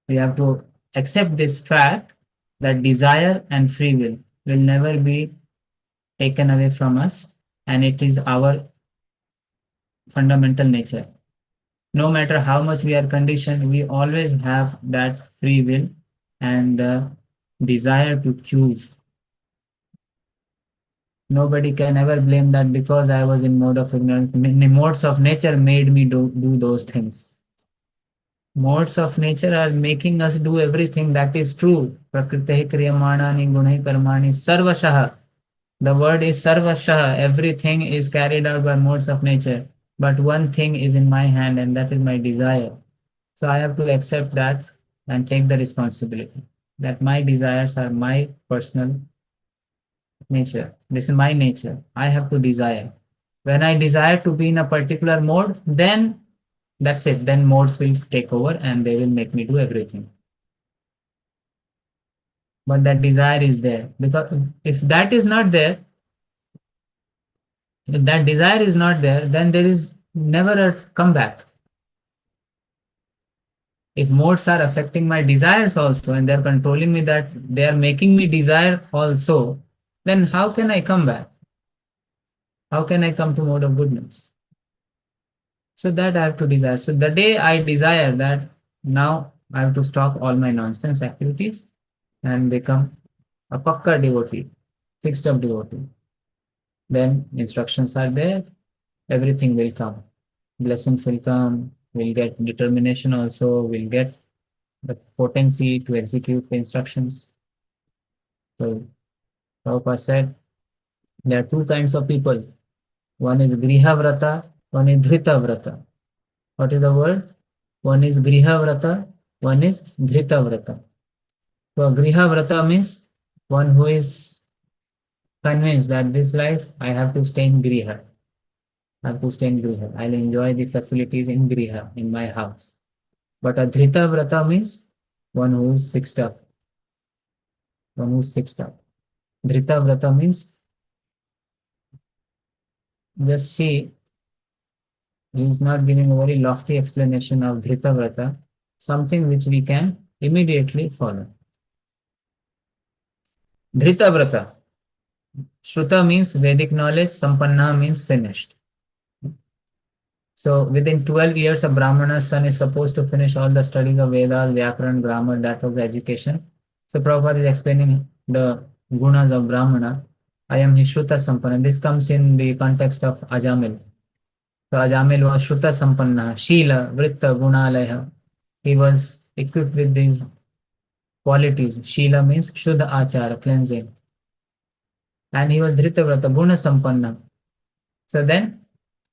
[SPEAKER 9] We have to accept this fact that desire and free will never be taken away from us, and it is our fundamental nature. No matter how much we are conditioned, we always have that free will and the desire to choose. Nobody can ever blame that because I was in mode of ignorance. Modes of nature made me do those things. Modes of nature are making us do everything that is true. Prakriti kriyamanani gunai karmani sarvashaha. The word is sarvashaha. Everything is carried out by modes of nature. But one thing is in my hand, and that is my desire. So I have to accept that and take the responsibility that my desires are my personal nature. This is my nature. I have to desire. When I desire to be in a particular mode, then that's it. Then modes will take over and they will make me do everything. But that desire is there. Because if that is not there, if that desire is not there, then there is never a comeback. If modes are affecting my desires also and they're controlling me, that they are making me desire also, then how can I come back? How can I come to mode of goodness? So that I have to desire. So the day I desire that now I have to stop all my nonsense activities and become a pakka devotee, fixed up devotee. Then instructions are there, everything will come. Blessings will come, we'll get determination also, we'll get the potency to execute the instructions. So Prabhupada said, there are two kinds of people. One is Griha Vrata, one is Dhrita Vrata. What is the word? One is Griha Vrata, one is Dhrita Vrata. So Griha Vrata means one who is convinced that this life I have to stay in Griha. I have to stay in Griha. I'll enjoy the facilities in Griha, in my house. But a Dhrita Vrata means one who is fixed up. One who is fixed up. Dhrita Vrata means, just see, he is not giving a very lofty explanation of Dhrita Vrata, something which we can immediately follow. Dhrita Vrata. Shruta means Vedic knowledge, Sampanna means finished. So within 12 years, a Brahmana's son is supposed to finish all the studies of Vedas, Vyakaran, grammar, that was the education. So Prabhupada is explaining the gunas of Brahmana. I am his Shruta Sampanna. This comes in the context of Ajamil. So Ajamil was Shruta Sampanna, Shila, Vritta, Gunalaya. He was equipped with these qualities. Shila means Shuddha Achara, cleansing. And he was Dhrita Vrata, Guna Sampanna. So then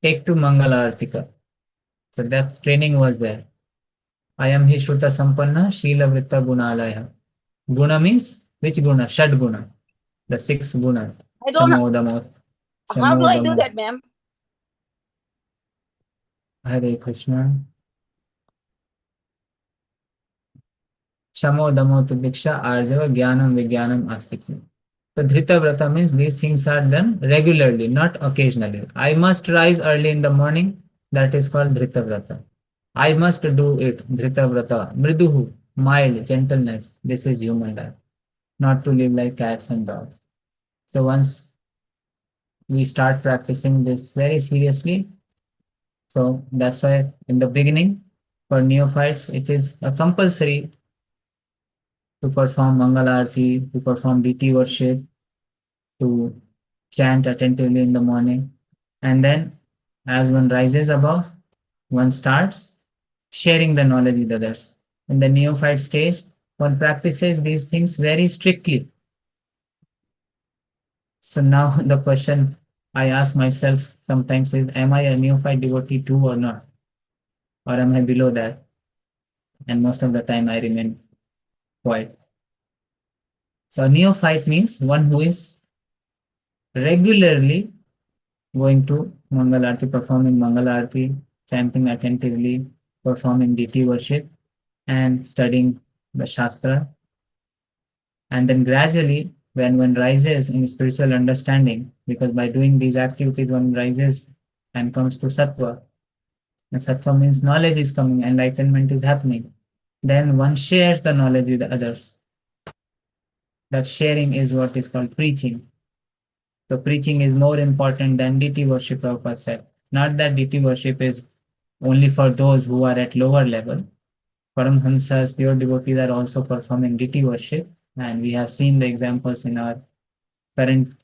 [SPEAKER 9] take to Mangala Artika. So that training was there. I am his Shruta Sampanna, Shila Vritta Gunalaya. Guna means which guna? Shad guna. The 6 gunas.
[SPEAKER 10] I don't know.
[SPEAKER 9] Shamodamo.
[SPEAKER 10] How do I do that, ma'am?
[SPEAKER 9] Hare Krishna. Shamo Damo Diksha Arjava Jnanam Vijnanam Astikya. So Dhrita Vrata means these things are done regularly, not occasionally. I must rise early in the morning. That is called Dhrita Vrata. I must do it. Dhrita Vrata. Mriduhu, mild, gentleness. This is human life. Not to live like cats and dogs. So once we start practicing this very seriously, so that's why in the beginning, for neophytes, it is a compulsory to perform Mangalarti, to perform DT worship, to chant attentively in the morning. And then as one rises above, one starts sharing the knowledge with others. In the neophyte stage, one practices these things very strictly. So now the question I ask myself sometimes is, am I a neophyte devotee too or not? Or am I below that? And most of the time I remain quiet. So neophyte means one who is regularly going to Mangalarti, performing Mangalarti, chanting attentively, performing DT worship, and studying the Shastra. And then gradually, when one rises in spiritual understanding, because by doing these activities, one rises and comes to Sattva. And Sattva means knowledge is coming, enlightenment is happening. Then one shares the knowledge with others. That sharing is what is called preaching. So preaching is more important than DT worship, Prabhupada said. Not that DT worship is only for those who are at lower level. Paramhamsas, pure devotees are also performing DT worship. And we have seen the examples in our current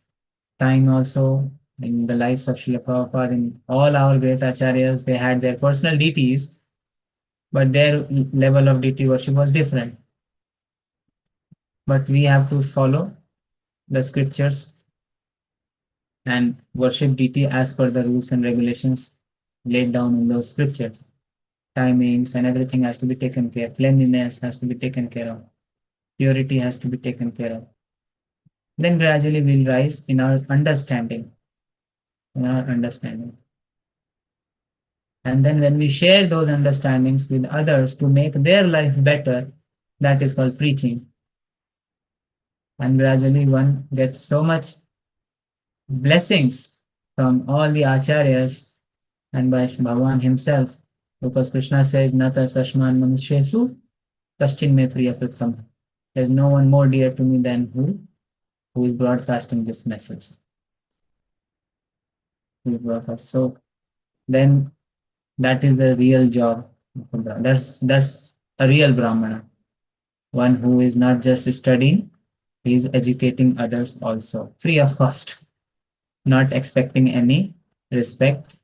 [SPEAKER 9] time also, in the lives of Srila Prabhupada, in all our great acharyas, they had their personal deities, but their level of deity worship was different. But we have to follow the scriptures and worship deity as per the rules and regulations laid down in those scriptures. Timings and everything has to be taken care of. Cleanliness has to be taken care of. Purity has to be taken care of. Then gradually we'll rise in our understanding. And then when we share those understandings with others to make their life better, that is called preaching. And gradually one gets so much blessings from all the acharyas and by Bhagavan himself, because Krishna says, Nata Tashman Manushyesu Kaschin Me Priya Prittam. There's no one more dear to me than who is broadcasting this message. So then that is the real job. That's a real Brahmana. One who is not just studying, he is educating others also, free of cost, not expecting any respect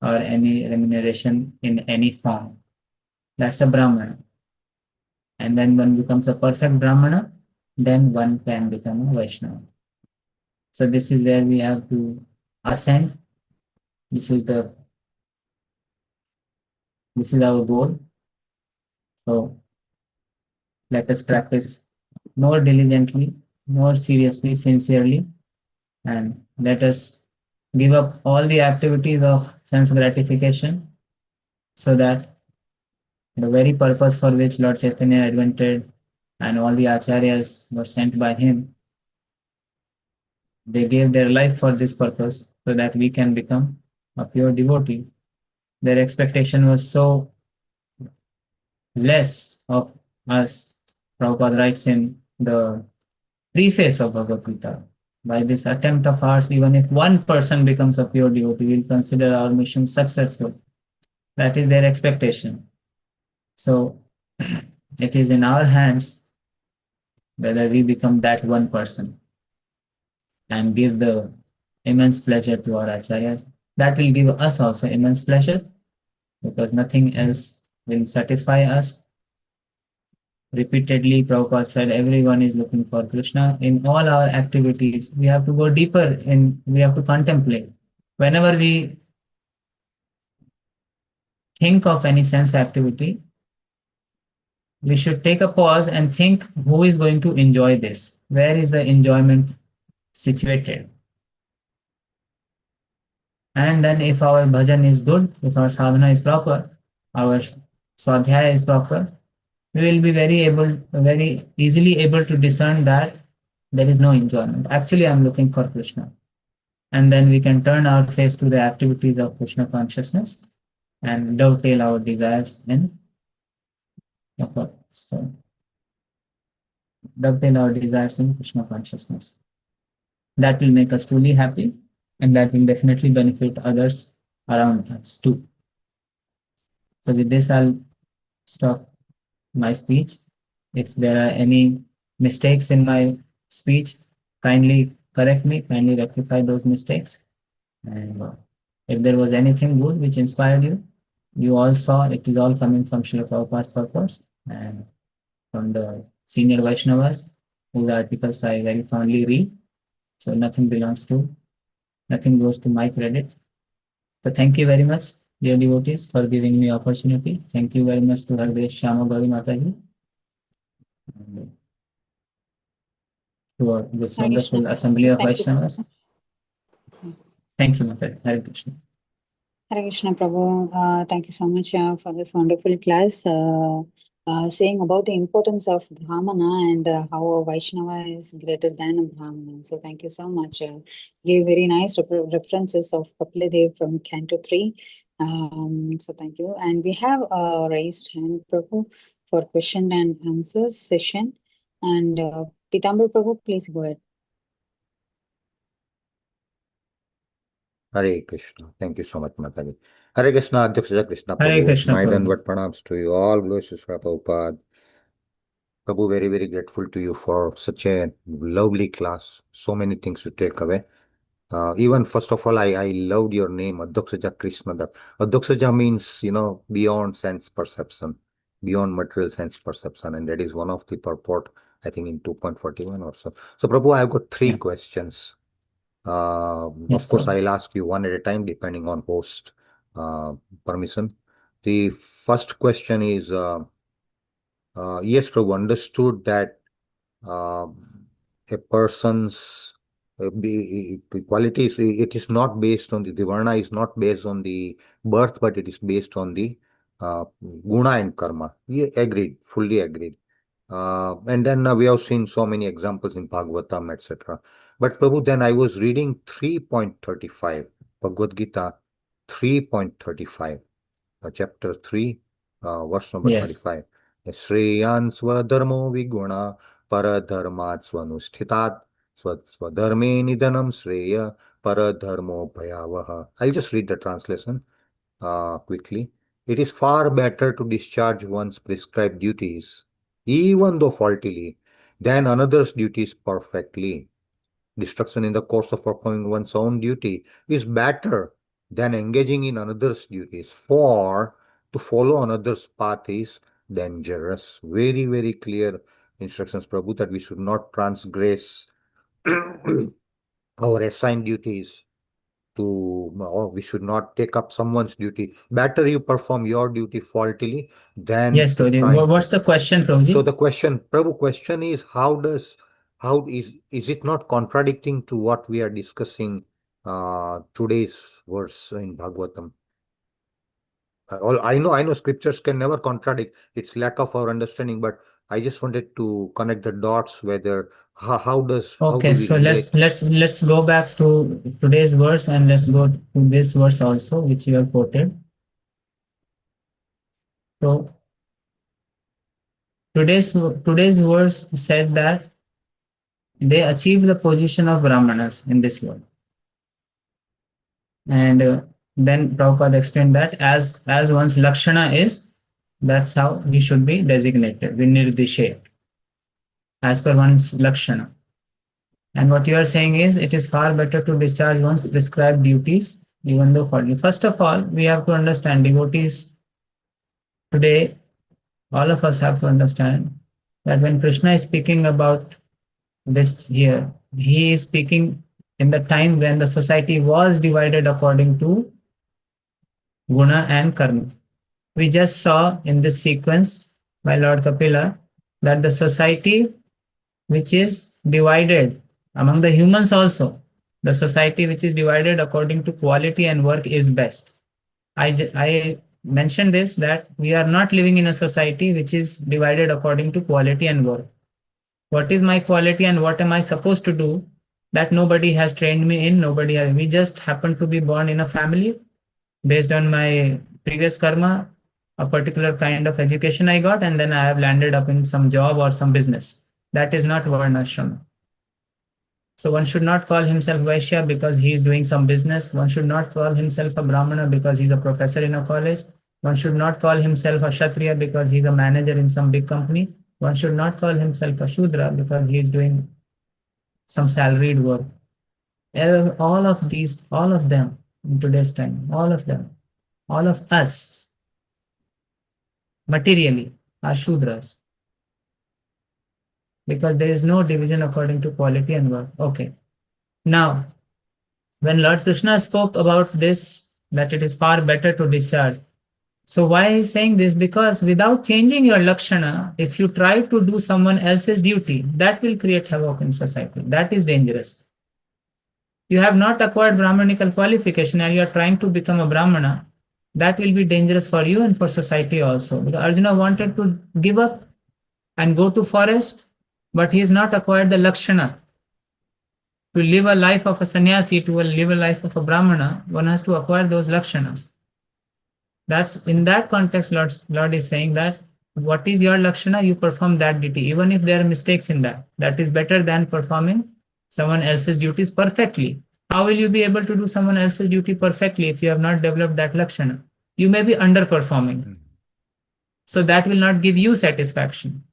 [SPEAKER 9] or any remuneration in any form. That's a Brahmana. And then one becomes a perfect Brahmana, then one can become a Vaishnava. So this is where we have to ascend. This is our goal. So let us practice more diligently, more seriously, sincerely, and let us give up all the activities of sense gratification so that the very purpose for which Lord Chaitanya invented and all the acharyas were sent by him, they gave their life for this purpose so that we can become a pure devotee. Their expectation was so less of us. Prabhupada writes in the preface of Bhagavad Gita. By this attempt of ours, even if one person becomes a pure devotee, we'll consider our mission successful. That is their expectation. So it is in our hands whether we become that one person and give the immense pleasure to our acharyas. That will give us also immense pleasure, because nothing else will satisfy us. Repeatedly, Prabhupada said, everyone is looking for Krishna. In all our activities, we have to go deeper we have to contemplate. Whenever we think of any sense activity, we should take a pause and think, who is going to enjoy this? Where is the enjoyment situated? And then if our bhajan is good, if our sadhana is proper, our swadhyaya is proper, we will be very easily able to discern that there is no enjoyment. Actually, I'm looking for Krishna. And then we can turn our face to the activities of Krishna consciousness and dovetail our desires in so dovetail our desires in Krishna consciousness. That will make us truly happy, and that will definitely benefit others around us too. So with this, I'll stop my speech. If there are any mistakes in my speech, kindly correct me, kindly rectify those mistakes. And if there was anything good which inspired you, you all saw it is all coming from Srila Prabhupada's purpose and from the senior Vaishnavas, whose articles I very fondly read. So nothing goes to my credit. So thank you very much, dear devotees, for giving me opportunity. Thank you very much to Her Grace Shama Gauri Mataji for this
[SPEAKER 8] Hare
[SPEAKER 9] wonderful
[SPEAKER 8] Krishna.
[SPEAKER 9] assembly of
[SPEAKER 8] Thank you so
[SPEAKER 9] Vaishnavas. Thank you, Mataji. Hare Krishna.
[SPEAKER 8] Hare Krishna, Prabhu. Thank you so much for this wonderful class, saying about the importance of Brahmana and how a Vaishnava is greater than a Brahmana. So thank you so much. Gave very nice references of Kapiladev from Canto 3. So thank you. And we have a raised hand, Prabhu, for question and answers session. And Pitambar Prabhu, please go ahead.
[SPEAKER 11] Hare Krishna. Thank you so much, Mataji. Hare Krishna, Adhoksaja Krishna
[SPEAKER 9] Hare
[SPEAKER 11] Prabhu.
[SPEAKER 9] Krishna,
[SPEAKER 11] My
[SPEAKER 9] Prabhu.
[SPEAKER 11] Dandavat pranams to you all. Glories to Srila Prabhupada. Prabhu, very, very grateful to you for such a lovely class. So many things to take away. Even first of all, I loved your name, Adhoksaja Krishna. That Adhoksaja means, beyond sense perception, beyond material sense perception. And that is one of the purport, I think, in 2.41 or so. So, Prabhu, I've got three questions.
[SPEAKER 9] Yes,
[SPEAKER 11] Of course,
[SPEAKER 9] Prabhu.
[SPEAKER 11] I'll ask you one at a time, depending on host permission. The first question is, yes, Prabhu, understood that a person's qualities, it is not based on the Varna is not based on the birth, but it is based on the guna and karma. Yeah, agreed, fully agreed. And then we have seen so many examples in Bhagavatam, etc. But Prabhu, then I was reading 3.35, Bhagavad Gita 3.35, chapter 3, verse number
[SPEAKER 9] Yes.
[SPEAKER 11] 35. Shreyan swadharmo viguna paradharmat swanushthitat swadharme nidanam shreya paradharmo bhayavaha. I'll just read the translation quickly. It is far better to discharge one's prescribed duties, even though faultily, than another's duties perfectly. Destruction in the course of performing one's own duty is better than engaging in another's duties, for to follow another's path is dangerous. Very, very clear instructions, Prabhu, that we should not transgress our assigned duties or we should not take up someone's duty. Better you perform your duty faultily than
[SPEAKER 9] Yes, Prabhuji. What's the question, Prabhuji?
[SPEAKER 11] So the Prabhu, question is how is it not contradicting to what we are discussing today's verse in Bhagavatam? I know scriptures can never contradict. It's lack of our understanding, but I just wanted to connect the dots whether how do we
[SPEAKER 9] so
[SPEAKER 11] relate?
[SPEAKER 9] let's go back to today's verse and let's go to this verse also, which you have quoted. So today's verse said that they achieve the position of Brahmanas in this world. And then Prabhupada explained that as one's Lakshana is, that's how he should be designated, Vinirdishe, as per one's Lakshana. And what you are saying is, it is far better to discharge one's prescribed duties, even though for you. First of all, we have to understand, devotees today, all of us have to understand that when Krishna is speaking about this here, he is speaking in the time when the society was divided according to guna and karma. We just saw in this sequence by Lord Kapila that the society which is divided among the humans also, the society which is divided according to quality and work is best. I mentioned this, that we are not living in a society which is divided according to quality and work. What is my quality and what am I supposed to do? That nobody has trained me in, we just happen to be born in a family based on my previous karma, a particular kind of education I got, and then I have landed up in some job or some business. That is not Varnashrama. So one should not call himself Vaishya because he is doing some business. One should not call himself a Brahmana because he's a professor in a college. One should not call himself a Kshatriya because he's a manager in some big company. One should not call himself a Shudra because he is doing some salaried work. All of them in today's time, all of us materially are Shudras, because there is no division according to quality and work. Okay. Now, when Lord Krishna spoke about this, that it is far better to discharge. So why is saying this? Because without changing your Lakshana, if you try to do someone else's duty, that will create havoc in society. That is dangerous. You have not acquired Brahmanical qualification and you are trying to become a Brahmana, that will be dangerous for you and for society also. Because Arjuna wanted to give up and go to forest, but he has not acquired the Lakshana. To live a life of a sannyasi, to live a life of a Brahmana, one has to acquire those Lakshanas. That's in that context, Lord is saying that what is your Lakshana, you perform that duty, even if there are mistakes in that. That is better than performing someone else's duties perfectly. How will you be able to do someone else's duty perfectly if you have not developed that Lakshana? You may be underperforming. So that will not give you satisfaction.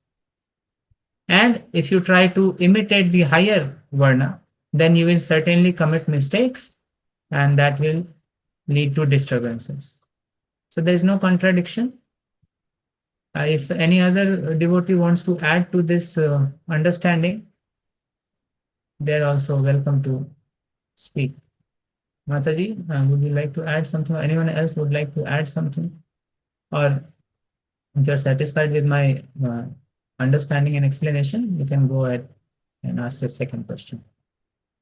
[SPEAKER 9] And if you try to imitate the higher Varna, then you will certainly commit mistakes and that will lead to disturbances. So there is no contradiction. If any other devotee wants to add to this understanding, they're also welcome to speak. Mataji, would you like to add something? Anyone else would like to add something? Or if you're satisfied with my understanding and explanation, you can go ahead and ask your second question.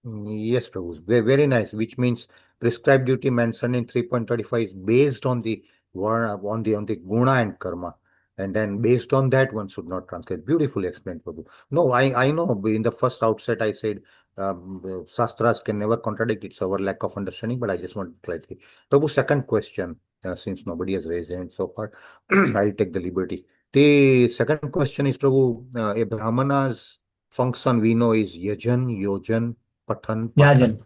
[SPEAKER 11] Yes, Prabhu. Very nice. Which means prescribed duty mentioned in 3.35 is based on the guna and karma, and then based on that one should not translate. Beautifully explained, Prabhu. No, I know. In the first outset, I said Shastras can never contradict. It's our lack of understanding. But I just want clarity. Prabhu, second question. Since nobody has raised hand so far, I'll take the liberty. The second question is, Prabhu, a Brahmana's function we know is yajan, yojan, Pathan.
[SPEAKER 9] Yajan,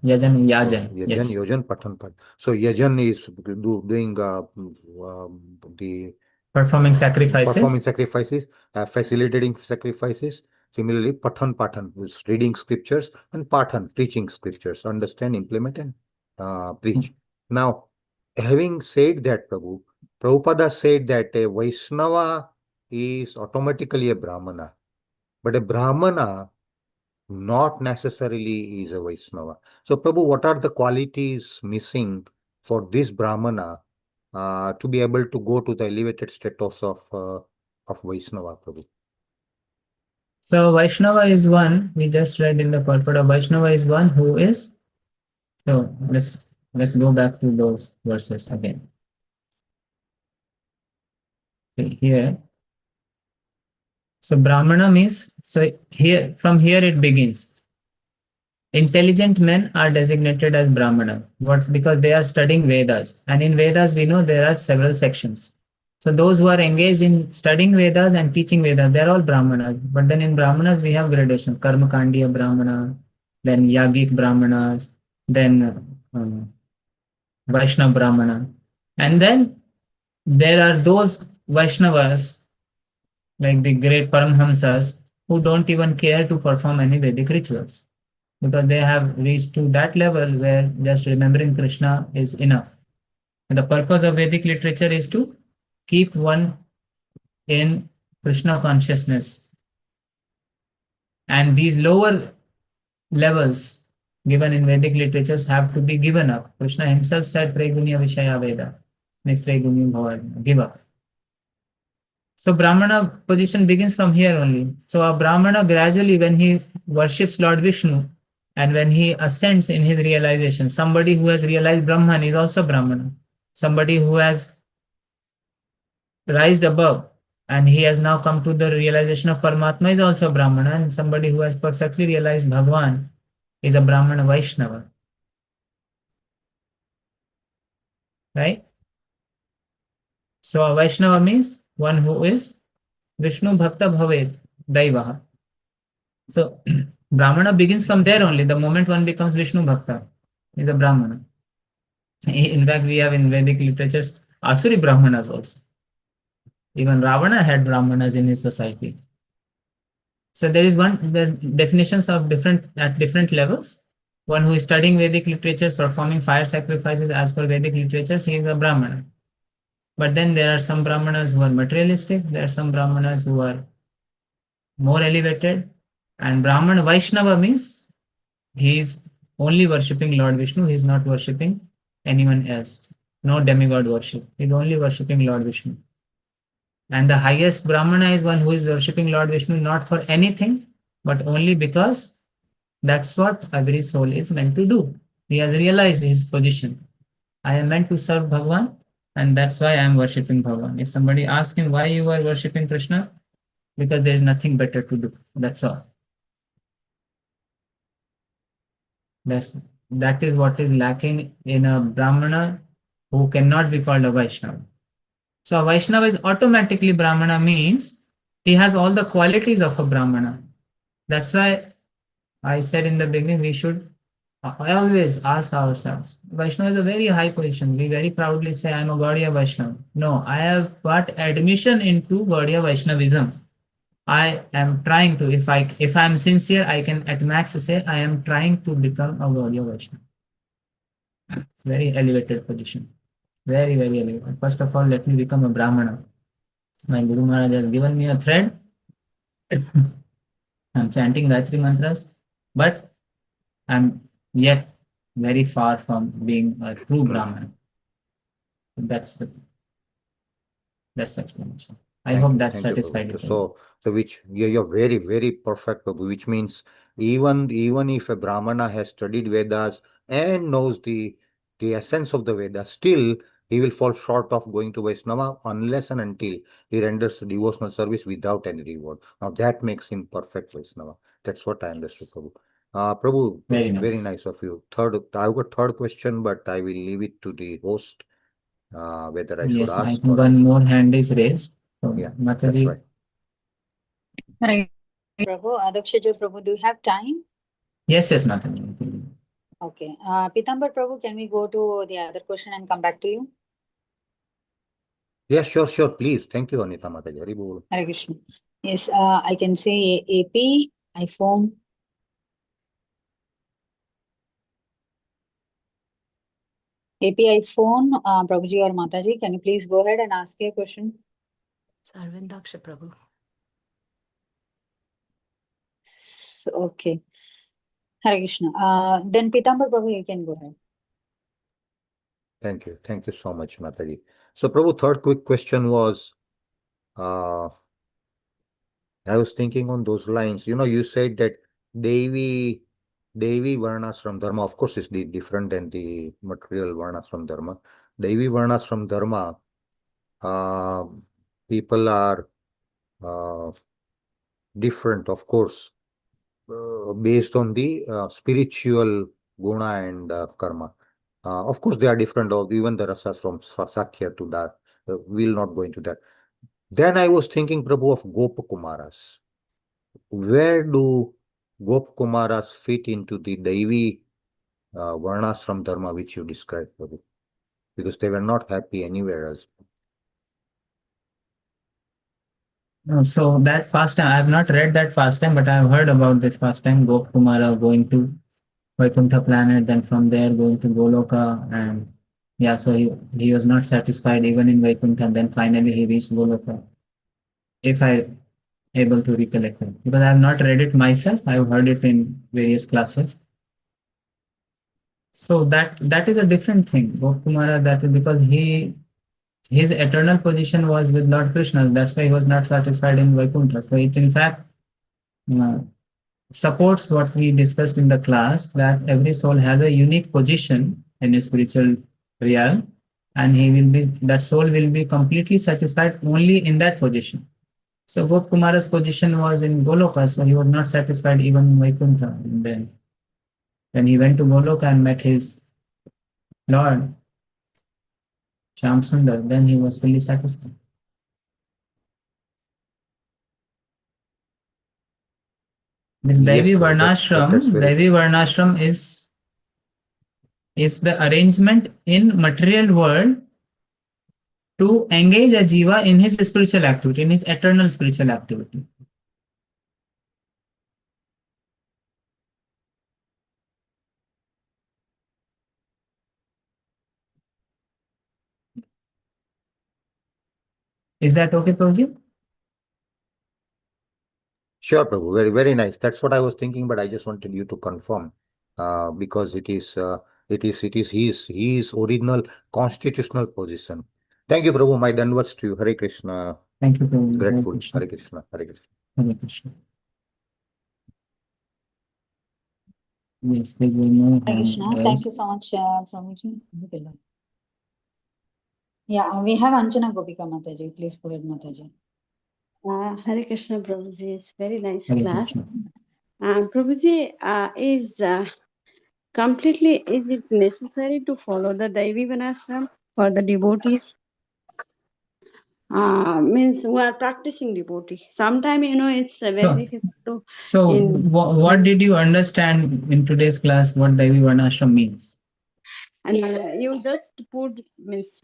[SPEAKER 11] Yojan, Pathan. So Yajan is doing the
[SPEAKER 9] performing sacrifices,
[SPEAKER 11] facilitating sacrifices. Similarly, Pathan is reading scriptures, and Pathan preaching scriptures, understand, implement, and preach. Now, having said that, Prabhupada said that a Vaishnava is automatically a Brahmana, but a Brahmana not necessarily is a Vaishnava. So, Prabhu, what are the qualities missing for this Brahmana to be able to go to the elevated status of Vaishnava, Prabhu?
[SPEAKER 9] So Vaishnava is one, we just read in the purport of Vaishnava is one who is, so let's go back to those verses again. Here, so Brahmana means, so here, from here it begins. Intelligent men are designated as Brahmana. What? Because they are studying Vedas. And in Vedas, we know there are several sections. So those who are engaged in studying Vedas and teaching Vedas, they're all Brahmanas. But then in Brahmanas, we have gradation. Karma Kandiya Brahmana, then Yagik Brahmanas, then Vaishnava Brahmana. And then there are those Vaishnavas, like the great Paramhamsas, who don't even care to perform any Vedic rituals because they have reached to that level where just remembering Krishna is enough. And the purpose of Vedic literature is to keep one in Krishna consciousness. And these lower levels given in Vedic literatures have to be given up. Krishna himself said, Pregunya Vishaya Veda, means Pregunya Bhavadana, give up. So Brahmana position begins from here only. So a Brahmana gradually, when he worships Lord Vishnu and when he ascends in his realization, somebody who has realized Brahman is also Brahmana. Somebody who has rised above and he has now come to the realization of Paramatma is also Brahmana, and somebody who has perfectly realized Bhagwan is a Brahmana Vaishnava. Right? So a Vaishnava means one who is Vishnu Bhakta Bhaved Daivaha. So Brahmana begins from there only. The moment one becomes Vishnu Bhakta, is a Brahmana. In fact, we have in Vedic literatures Asuri Brahmanas also. Even Ravana had Brahmanas in his society. So there is the definitions of different at different levels. One who is studying Vedic literatures, performing fire sacrifices as per Vedic literatures, he is a Brahmana. But then there are some Brahmanas who are materialistic. There are some Brahmanas who are more elevated. And Brahmana Vaishnava means he is only worshipping Lord Vishnu. He is not worshipping anyone else. No demigod worship. He is only worshipping Lord Vishnu. And the highest Brahmana is one who is worshipping Lord Vishnu not for anything, but only because that's what every soul is meant to do. He has realized his position. I am meant to serve Bhagwan, and that's why I am worshipping Bhagwan. If somebody asks him why you are worshipping Krishna, because there is nothing better to do. That's all. That is what is lacking in a Brahmana who cannot be called a Vaishnava. So a Vaishnava is automatically Brahmana means he has all the qualities of a Brahmana. That's why I said in the beginning we should always ask ourselves, Vaishnava is a very high position. We very proudly say I am a Gaudiya Vaishnava. No, I have got admission into Gaudiya Vaishnavism. I am trying to, if I am sincere, I can at max say I am trying to become a Gaudiya Vaishnava. Very elevated position. Very, very elevated. First of all, let me become a Brahmana. My Guru Maharaj has given me a thread. I'm chanting Gayatri mantras, but I'm yet very far from being a true Brahmana. That's the explanation. I hope that satisfied you.
[SPEAKER 11] So which you're very, very perfect, Prabhu, which means even if a Brahmana has studied Vedas and knows the essence of the Vedas, still he will fall short of going to Vaishnava unless and until he renders devotional service without any reward. Now that makes him perfect Vaishnava. That's what I understood, Prabhu. Prabhu, very nice of you. I've got third question, but I will leave it to the host. Whether I should ask.
[SPEAKER 9] I think one more hand is raised. So,
[SPEAKER 11] yeah,
[SPEAKER 9] Mataji.
[SPEAKER 11] that's right.
[SPEAKER 8] Prabhu, Adhoksaja Prabhu, do you have time?
[SPEAKER 9] Yes, Mataji.
[SPEAKER 8] Okay. Pitambar Prabhu, can we go to the other question and come back to you?
[SPEAKER 11] Yes, sure, please. Thank you, Anita Mataji. Hari Bol.
[SPEAKER 8] Hare Krishna. Yes, I can say AP, iPhone. AP, iPhone, Prabhuji or Mataji, can you please go ahead and ask your question?
[SPEAKER 7] Sarvindaksha Prabhu.
[SPEAKER 8] Okay. Hare Krishna. Then Pitambar Prabhu, you can go ahead.
[SPEAKER 11] Thank you. Thank you so much, Mataji. So, Prabhu, third quick question was, I was thinking on those lines. You said that Devi Varnas from Dharma, of course, is different than the material Varnas from Dharma. Devi Varnas from Dharma, people are different, of course, based on the spiritual guna and karma. Of course, they are different, even the rasas from Sakya to that. We'll not go into that. Then I was thinking, Prabhu, of Gopakumaras. Where do Gopakumaras fit into the Devi Varnashram Dharma which you described, Prabhu? Because they were not happy anywhere else.
[SPEAKER 9] So that pastime, I have not read that pastime, but I have heard about this pastime, Gopakumara going to Vaikuntha planet, then from there going to Goloka, and yeah, so he was not satisfied even in Vaikuntha, then finally he reached Goloka. If I able to recollect it, because I have not read it myself, I have heard it in various classes. So that is a different thing. Gopakumara, that is because his eternal position was with Lord Krishna. That's why he was not satisfied in Vaikuntha. So it in fact supports what we discussed in the class, that every soul has a unique position in a spiritual realm, and that soul will be completely satisfied only in that position. So Gopakumara's position was in Goloka, so he was not satisfied even in Vaikuntha. And then when he went to Goloka and met his Lord Shyam Sundar, then he was fully satisfied. This
[SPEAKER 11] Yes,
[SPEAKER 9] Devi
[SPEAKER 11] Prabhu, that's
[SPEAKER 9] Varnashram is the arrangement in material world to engage a jiva in his spiritual activity, in his eternal spiritual activity. Is that okay, Prabhuji?
[SPEAKER 11] Sure, Prabhu. Very, very nice. That's what I was thinking, but I just wanted you to confirm, because it is his original constitutional position. Thank you, Prabhu. My danvats to you. Hare Krishna.
[SPEAKER 9] Thank you, Prabhuji.
[SPEAKER 11] Grateful. Hare Krishna. Hare Krishna.
[SPEAKER 9] Hare Krishna. Yes, there were no
[SPEAKER 8] Hare Krishna.
[SPEAKER 9] hands
[SPEAKER 8] Thank
[SPEAKER 9] raised.
[SPEAKER 8] you so much, Swamiji. Yeah, we have Anjana Gopika Mataji. Please go ahead, Mataji.
[SPEAKER 12] Hare Krishna, Prabhuji. It's very nice
[SPEAKER 9] Hare
[SPEAKER 12] class.
[SPEAKER 9] Krishna.
[SPEAKER 12] Prabhuji, is it necessary to follow the Daivi Vanashram for the devotees? Means who are practicing devotee. Sometimes, it's very difficult to.
[SPEAKER 9] So what did you understand in today's class what Devi Varnashram means?
[SPEAKER 12] And you just put, means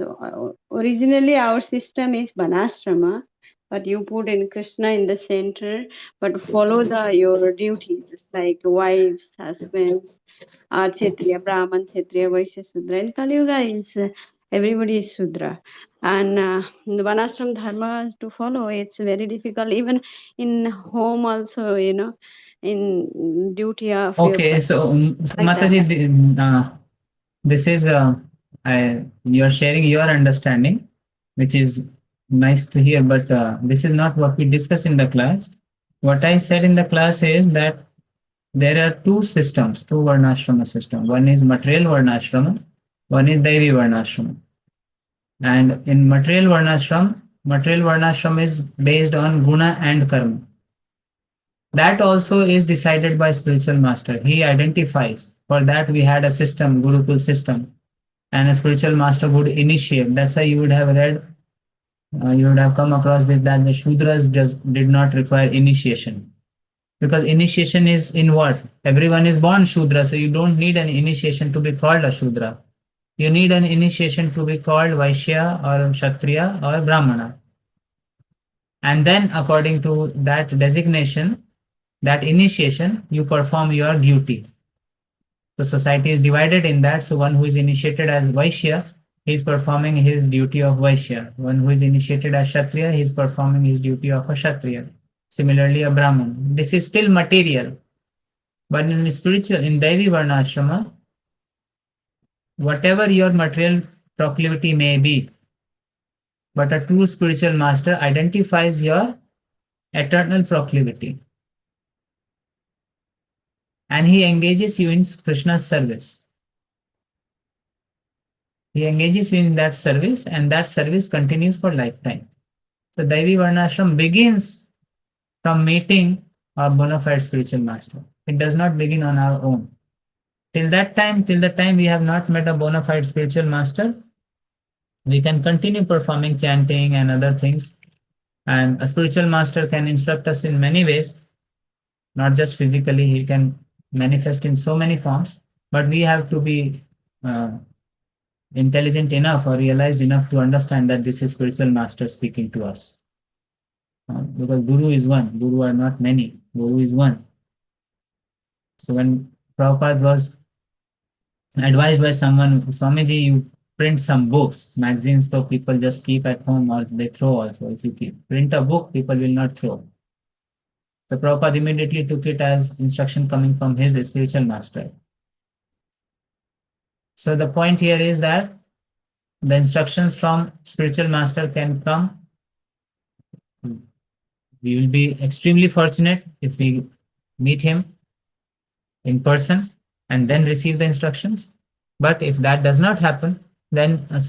[SPEAKER 12] originally our system is Vanashrama, but you put in Krishna in the center, but follow your duties like wives, husbands, Kshatriya, Brahman, Kshatriya, Vaishya, Sudra. In Kali Yuga, everybody is Sudra. And the Vanashram Dharma to follow, it's very difficult. Even in home also, in duty of
[SPEAKER 9] Okay, so Mataji, this is you are sharing your understanding, which is nice to hear, but this is not what we discussed in the class. What I said in the class is that there are two systems, two Varnashrama system. One is material Varnashrama, one is Devi Varnashrama. And in material Varnashram is based on guna and karma. That also is decided by spiritual master. He identifies. For that we had a system, Gurukul system, and a spiritual master would initiate. That's why you would have read, you would have come across this, that the Shudras did not require initiation. Because initiation is in what? Everyone is born Shudra, so you don't need an initiation to be called a Shudra. You need an initiation to be called Vaishya or Kshatriya or Brahmana. And then according to that designation, that initiation, you perform your duty. The society is divided in that. So one who is initiated as Vaishya, he is performing his duty of Vaishya. One who is initiated as Kshatriya, he is performing his duty of a Kshatriya. Similarly, a Brahman. This is still material. But in spiritual, in Devi Varnashrama, whatever your material proclivity may be, but a true spiritual master identifies your eternal proclivity. And he engages you in Krishna's service. He engages you in that service, and that service continues for lifetime. So Devi Varnashram begins from meeting our bona fide spiritual master. It does not begin on our own. till the time we have not met a bona fide spiritual master, we can continue performing chanting and other things. And a spiritual master can instruct us in many ways, not just physically. He can manifest in so many forms, but we have to be intelligent enough or realized enough to understand that this is spiritual master speaking to us. Because Guru is one, Guru are not many, Guru is one. So when Prabhupada was advised by someone, Swamiji, you print some books, magazines, so people just keep at home or they throw also. If you print a book, people will not throw. So Prabhupada immediately took it as instruction coming from his spiritual master. So the point here is that the instructions from spiritual master can come. We will be extremely fortunate if we meet him in person and then receive the instructions. But if that does not happen, then a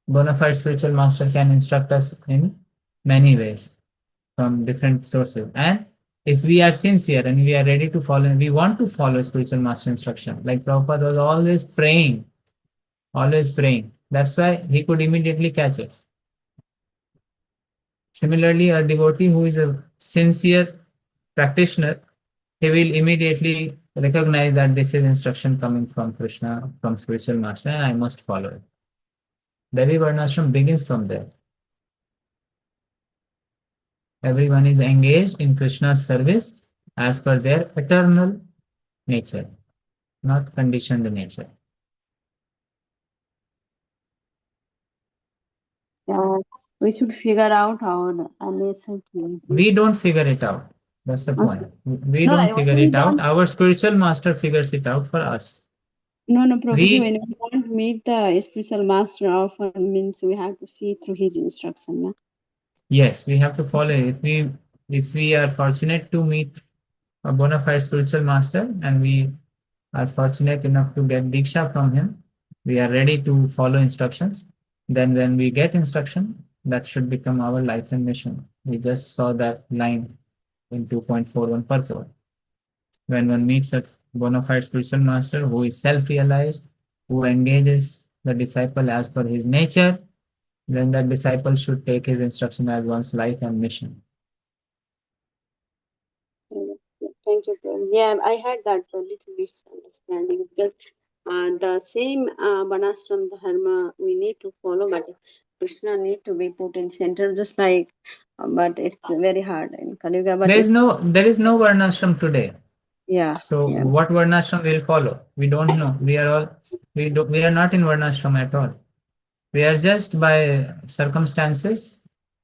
[SPEAKER 9] bona fide spiritual master can instruct us in many ways from different sources. And if we are sincere and we are ready to follow, and we want to follow spiritual master instruction, like Prabhupada was always praying. That's why he could immediately catch it. Similarly, a devotee who is a sincere practitioner, he will immediately recognize that this is instruction coming from Krishna, from spiritual master, and I must follow it. Devi Varnashram begins from there. Everyone is engaged in Krishna's service as per their eternal nature, not conditioned nature.
[SPEAKER 12] We should figure out our nature.
[SPEAKER 9] We don't figure it out. That's the point. We
[SPEAKER 12] No,
[SPEAKER 9] don't figure it out. Our spiritual master figures it out for us.
[SPEAKER 12] No, Prabhuji, when we want to meet the spiritual master, often means we have to see through his instruction. No?
[SPEAKER 9] Yes, we have to follow it. If we are fortunate to meet a bona fide spiritual master and we are fortunate enough to get Diksha from him, we are ready to follow instructions. Then when we get instruction, that should become our life and mission. We just saw that line in 2.41 purport. When one meets a bona fide spiritual master who is self-realized, who engages the disciple as per his nature, then that disciple should take his instruction as one's life and mission.
[SPEAKER 12] Thank you, Prabhu. Yeah, I had that little misunderstanding because the same Banashram Dharma we need to follow, but Krishna need to be put in center, just like, but it's very hard in Kali Yuga. But
[SPEAKER 9] there is no Varnashram today.
[SPEAKER 12] Yeah.
[SPEAKER 9] So what Varnashram will follow? We don't know. We are not in Varnashram at all. We are just by circumstances,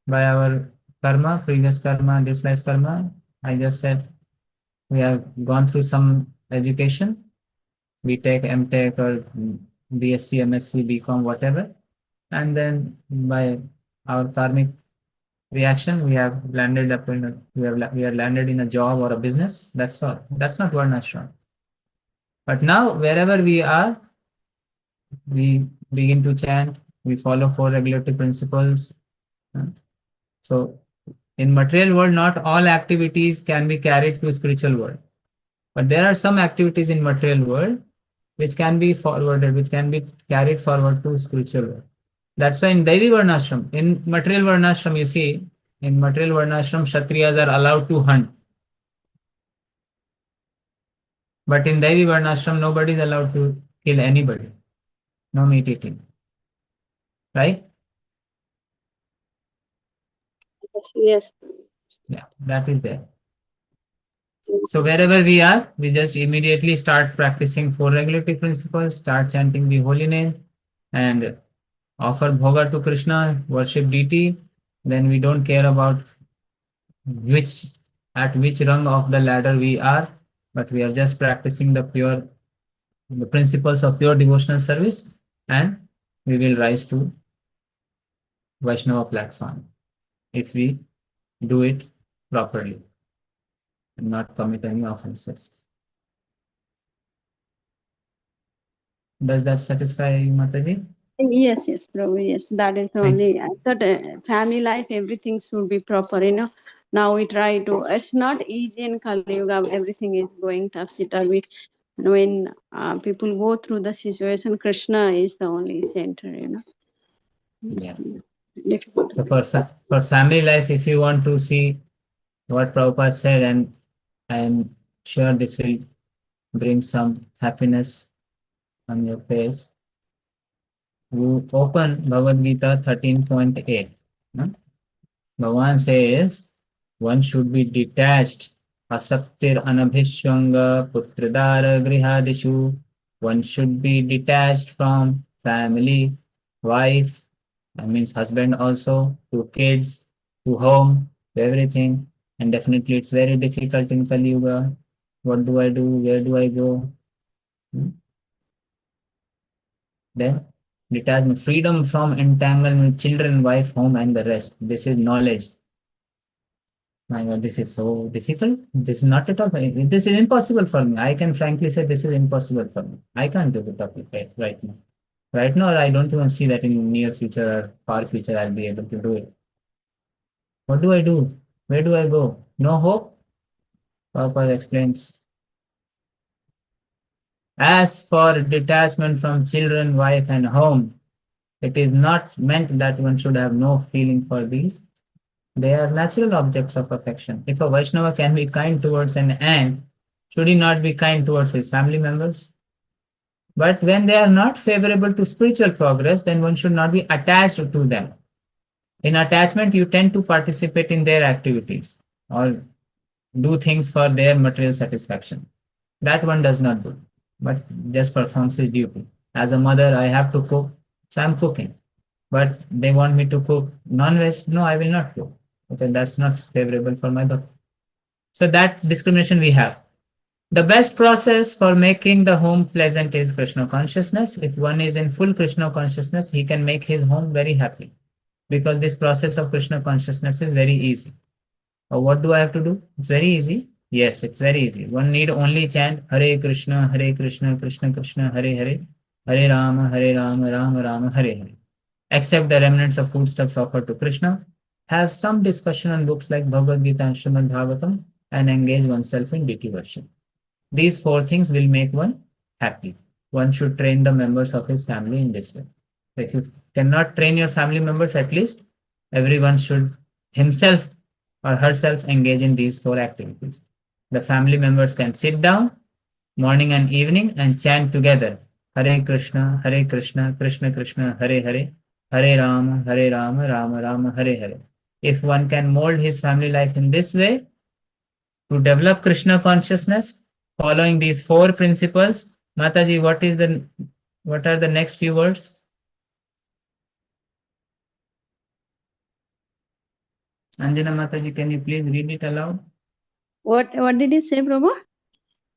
[SPEAKER 9] by our karma, previous karma, this life's karma. I just said we have gone through some education. We take MTech or BSc, MSc, BCom, whatever. And then by our karmic reaction, we have landed up in we are landed in a job or a business. That's all. That's not Varnashram. But now wherever we are, we begin to chant. We follow 4 regulatory principles. So in material world, not all activities can be carried to spiritual world. But there are some activities in material world which can be forwarded, which can be carried forward to spiritual world. That's why in Devi Varnashram, in material Varnashram, you see, in material Varnashram, Kshatriyas are allowed to hunt. But in Devi Varnashram, nobody is allowed to kill anybody. No meat eating. Right?
[SPEAKER 12] Yes.
[SPEAKER 9] Yeah, that is there. So wherever we are, we just immediately start practicing 4 regulatory principles, start chanting the holy name, and offer bhoga to Krishna, worship deity. Then we don't care about at which rung of the ladder we are, but we are just practicing the principles of pure devotional service, and we will rise to Vaishnava platform if we do it properly and not commit any offenses. Does that satisfy you, Mataji?
[SPEAKER 12] Yes, Prabhu, yes. That is only, I thought family life, everything should be proper, Now we try to, it's not easy in Kali Yuga, everything is going topsy-turvy. When people go through the situation, Krishna is the only center,
[SPEAKER 9] Yeah.
[SPEAKER 12] Difficult.
[SPEAKER 9] So for family life, if you want to see what Prabhupada said, and I am sure this will bring some happiness on your face. You open Bhagavad Gita 13.8. No? Bhagavan says one should be detached. Asaktir anabhishwanga putradara grihadishu. One should be detached from family, wife, that means husband also, to kids, to home, to everything. And definitely it's very difficult in Kali Yuga. What do I do? Where do I go? Then detachment, freedom from entanglement, children, wife, home, and the rest. This is knowledge. My God, this is so difficult. This is not at all. This is impossible for me. I can frankly say this is impossible for me. I can't do it right now. Right now, I don't even see that in near future or far future I'll be able to do it. What do I do? Where do I go? No hope? Papa explains. As for detachment from children, wife, and home, it is not meant that one should have no feeling for these. They are natural objects of affection. If a Vaishnava can be kind towards an ant, should he not be kind towards his family members? But when they are not favorable to spiritual progress, then one should not be attached to them. In attachment, you tend to participate in their activities or do things for their material satisfaction. That one does not do, but just performs his duty. As a mother, I have to cook, so I'm cooking. But they want me to cook non-veg, no, I will not cook. Okay, that's not favorable for my bhakti. So that discrimination we have. The best process for making the home pleasant is Krishna consciousness. If one is in full Krishna consciousness, he can make his home very happy, because this process of Krishna consciousness is very easy. What do I have to do? It's very easy. Yes, it's very easy. One need only chant Hare Krishna, Krishna Krishna, Hare Hare, Hare Rama, Rama Rama, Hare Hare. Accept the remnants of foodstuffs offered to Krishna. Have some discussion on books like Bhagavad Gita and Srimad Bhagavatam, and engage oneself in deity worship. These four things will make one happy. One should train the members of his family in this way. If you cannot train your family members, at least everyone should himself or herself engage in these four activities. The family members can sit down morning and evening and chant together Hare Krishna, Krishna Krishna, Hare Hare, Hare Rama, Rama Rama, Hare Hare. If one can mold his family life in this way, to develop Krishna consciousness, following these four principles, Mataji, what are the next few words? Anjana Mataji, can you please read it aloud?
[SPEAKER 12] What did you say, Prabhu?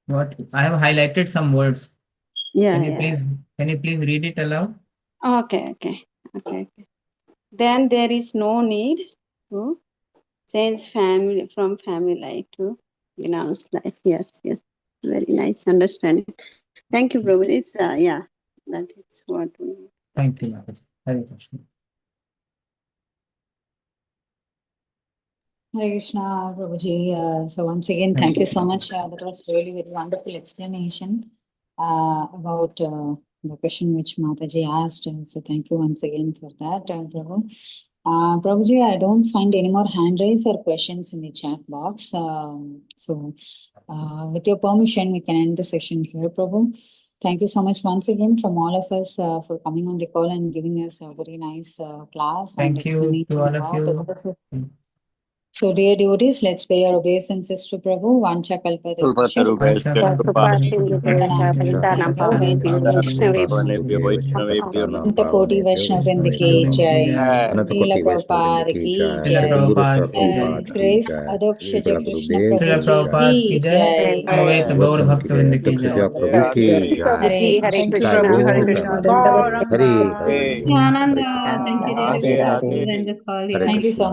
[SPEAKER 9] What I have highlighted some words.
[SPEAKER 12] Yeah.
[SPEAKER 9] Can you please read it aloud?
[SPEAKER 12] Okay. Then there is no need to change family from family life to renounce life. Yes. Very nice understanding. Thank you, Prabhu. It's that is what we.
[SPEAKER 9] Thank you, Mataji. Hare Krishna.
[SPEAKER 8] Hare Krishna, Prabhuji. So once again, thank you so much. That was really very wonderful explanation about the question which Mataji asked. So thank you once again for that, Prabhu. Prabhuji, I don't find any more hand raise or questions in the chat box. So with your permission, we can end the session here, Prabhu. Thank you so much once again from all of us for coming on the call and giving us a very nice class.
[SPEAKER 9] Thank you to all of you.
[SPEAKER 8] So, dear devotees, let's pay our obeisances to Prabhu. Vancha kalpatarubhyascha. Antakoti Vaishnava Vrinda ki jai. Srila Prabhupada ki jai. Grace Adhoksaja Krishna Prabhu ki jai.
[SPEAKER 11] Gaur Bhakta Vrinda ki jai. Prabhu ki jai.
[SPEAKER 10] Hare
[SPEAKER 11] Jai Gaur Bhakta. Hare Hare.
[SPEAKER 8] Thank you so much.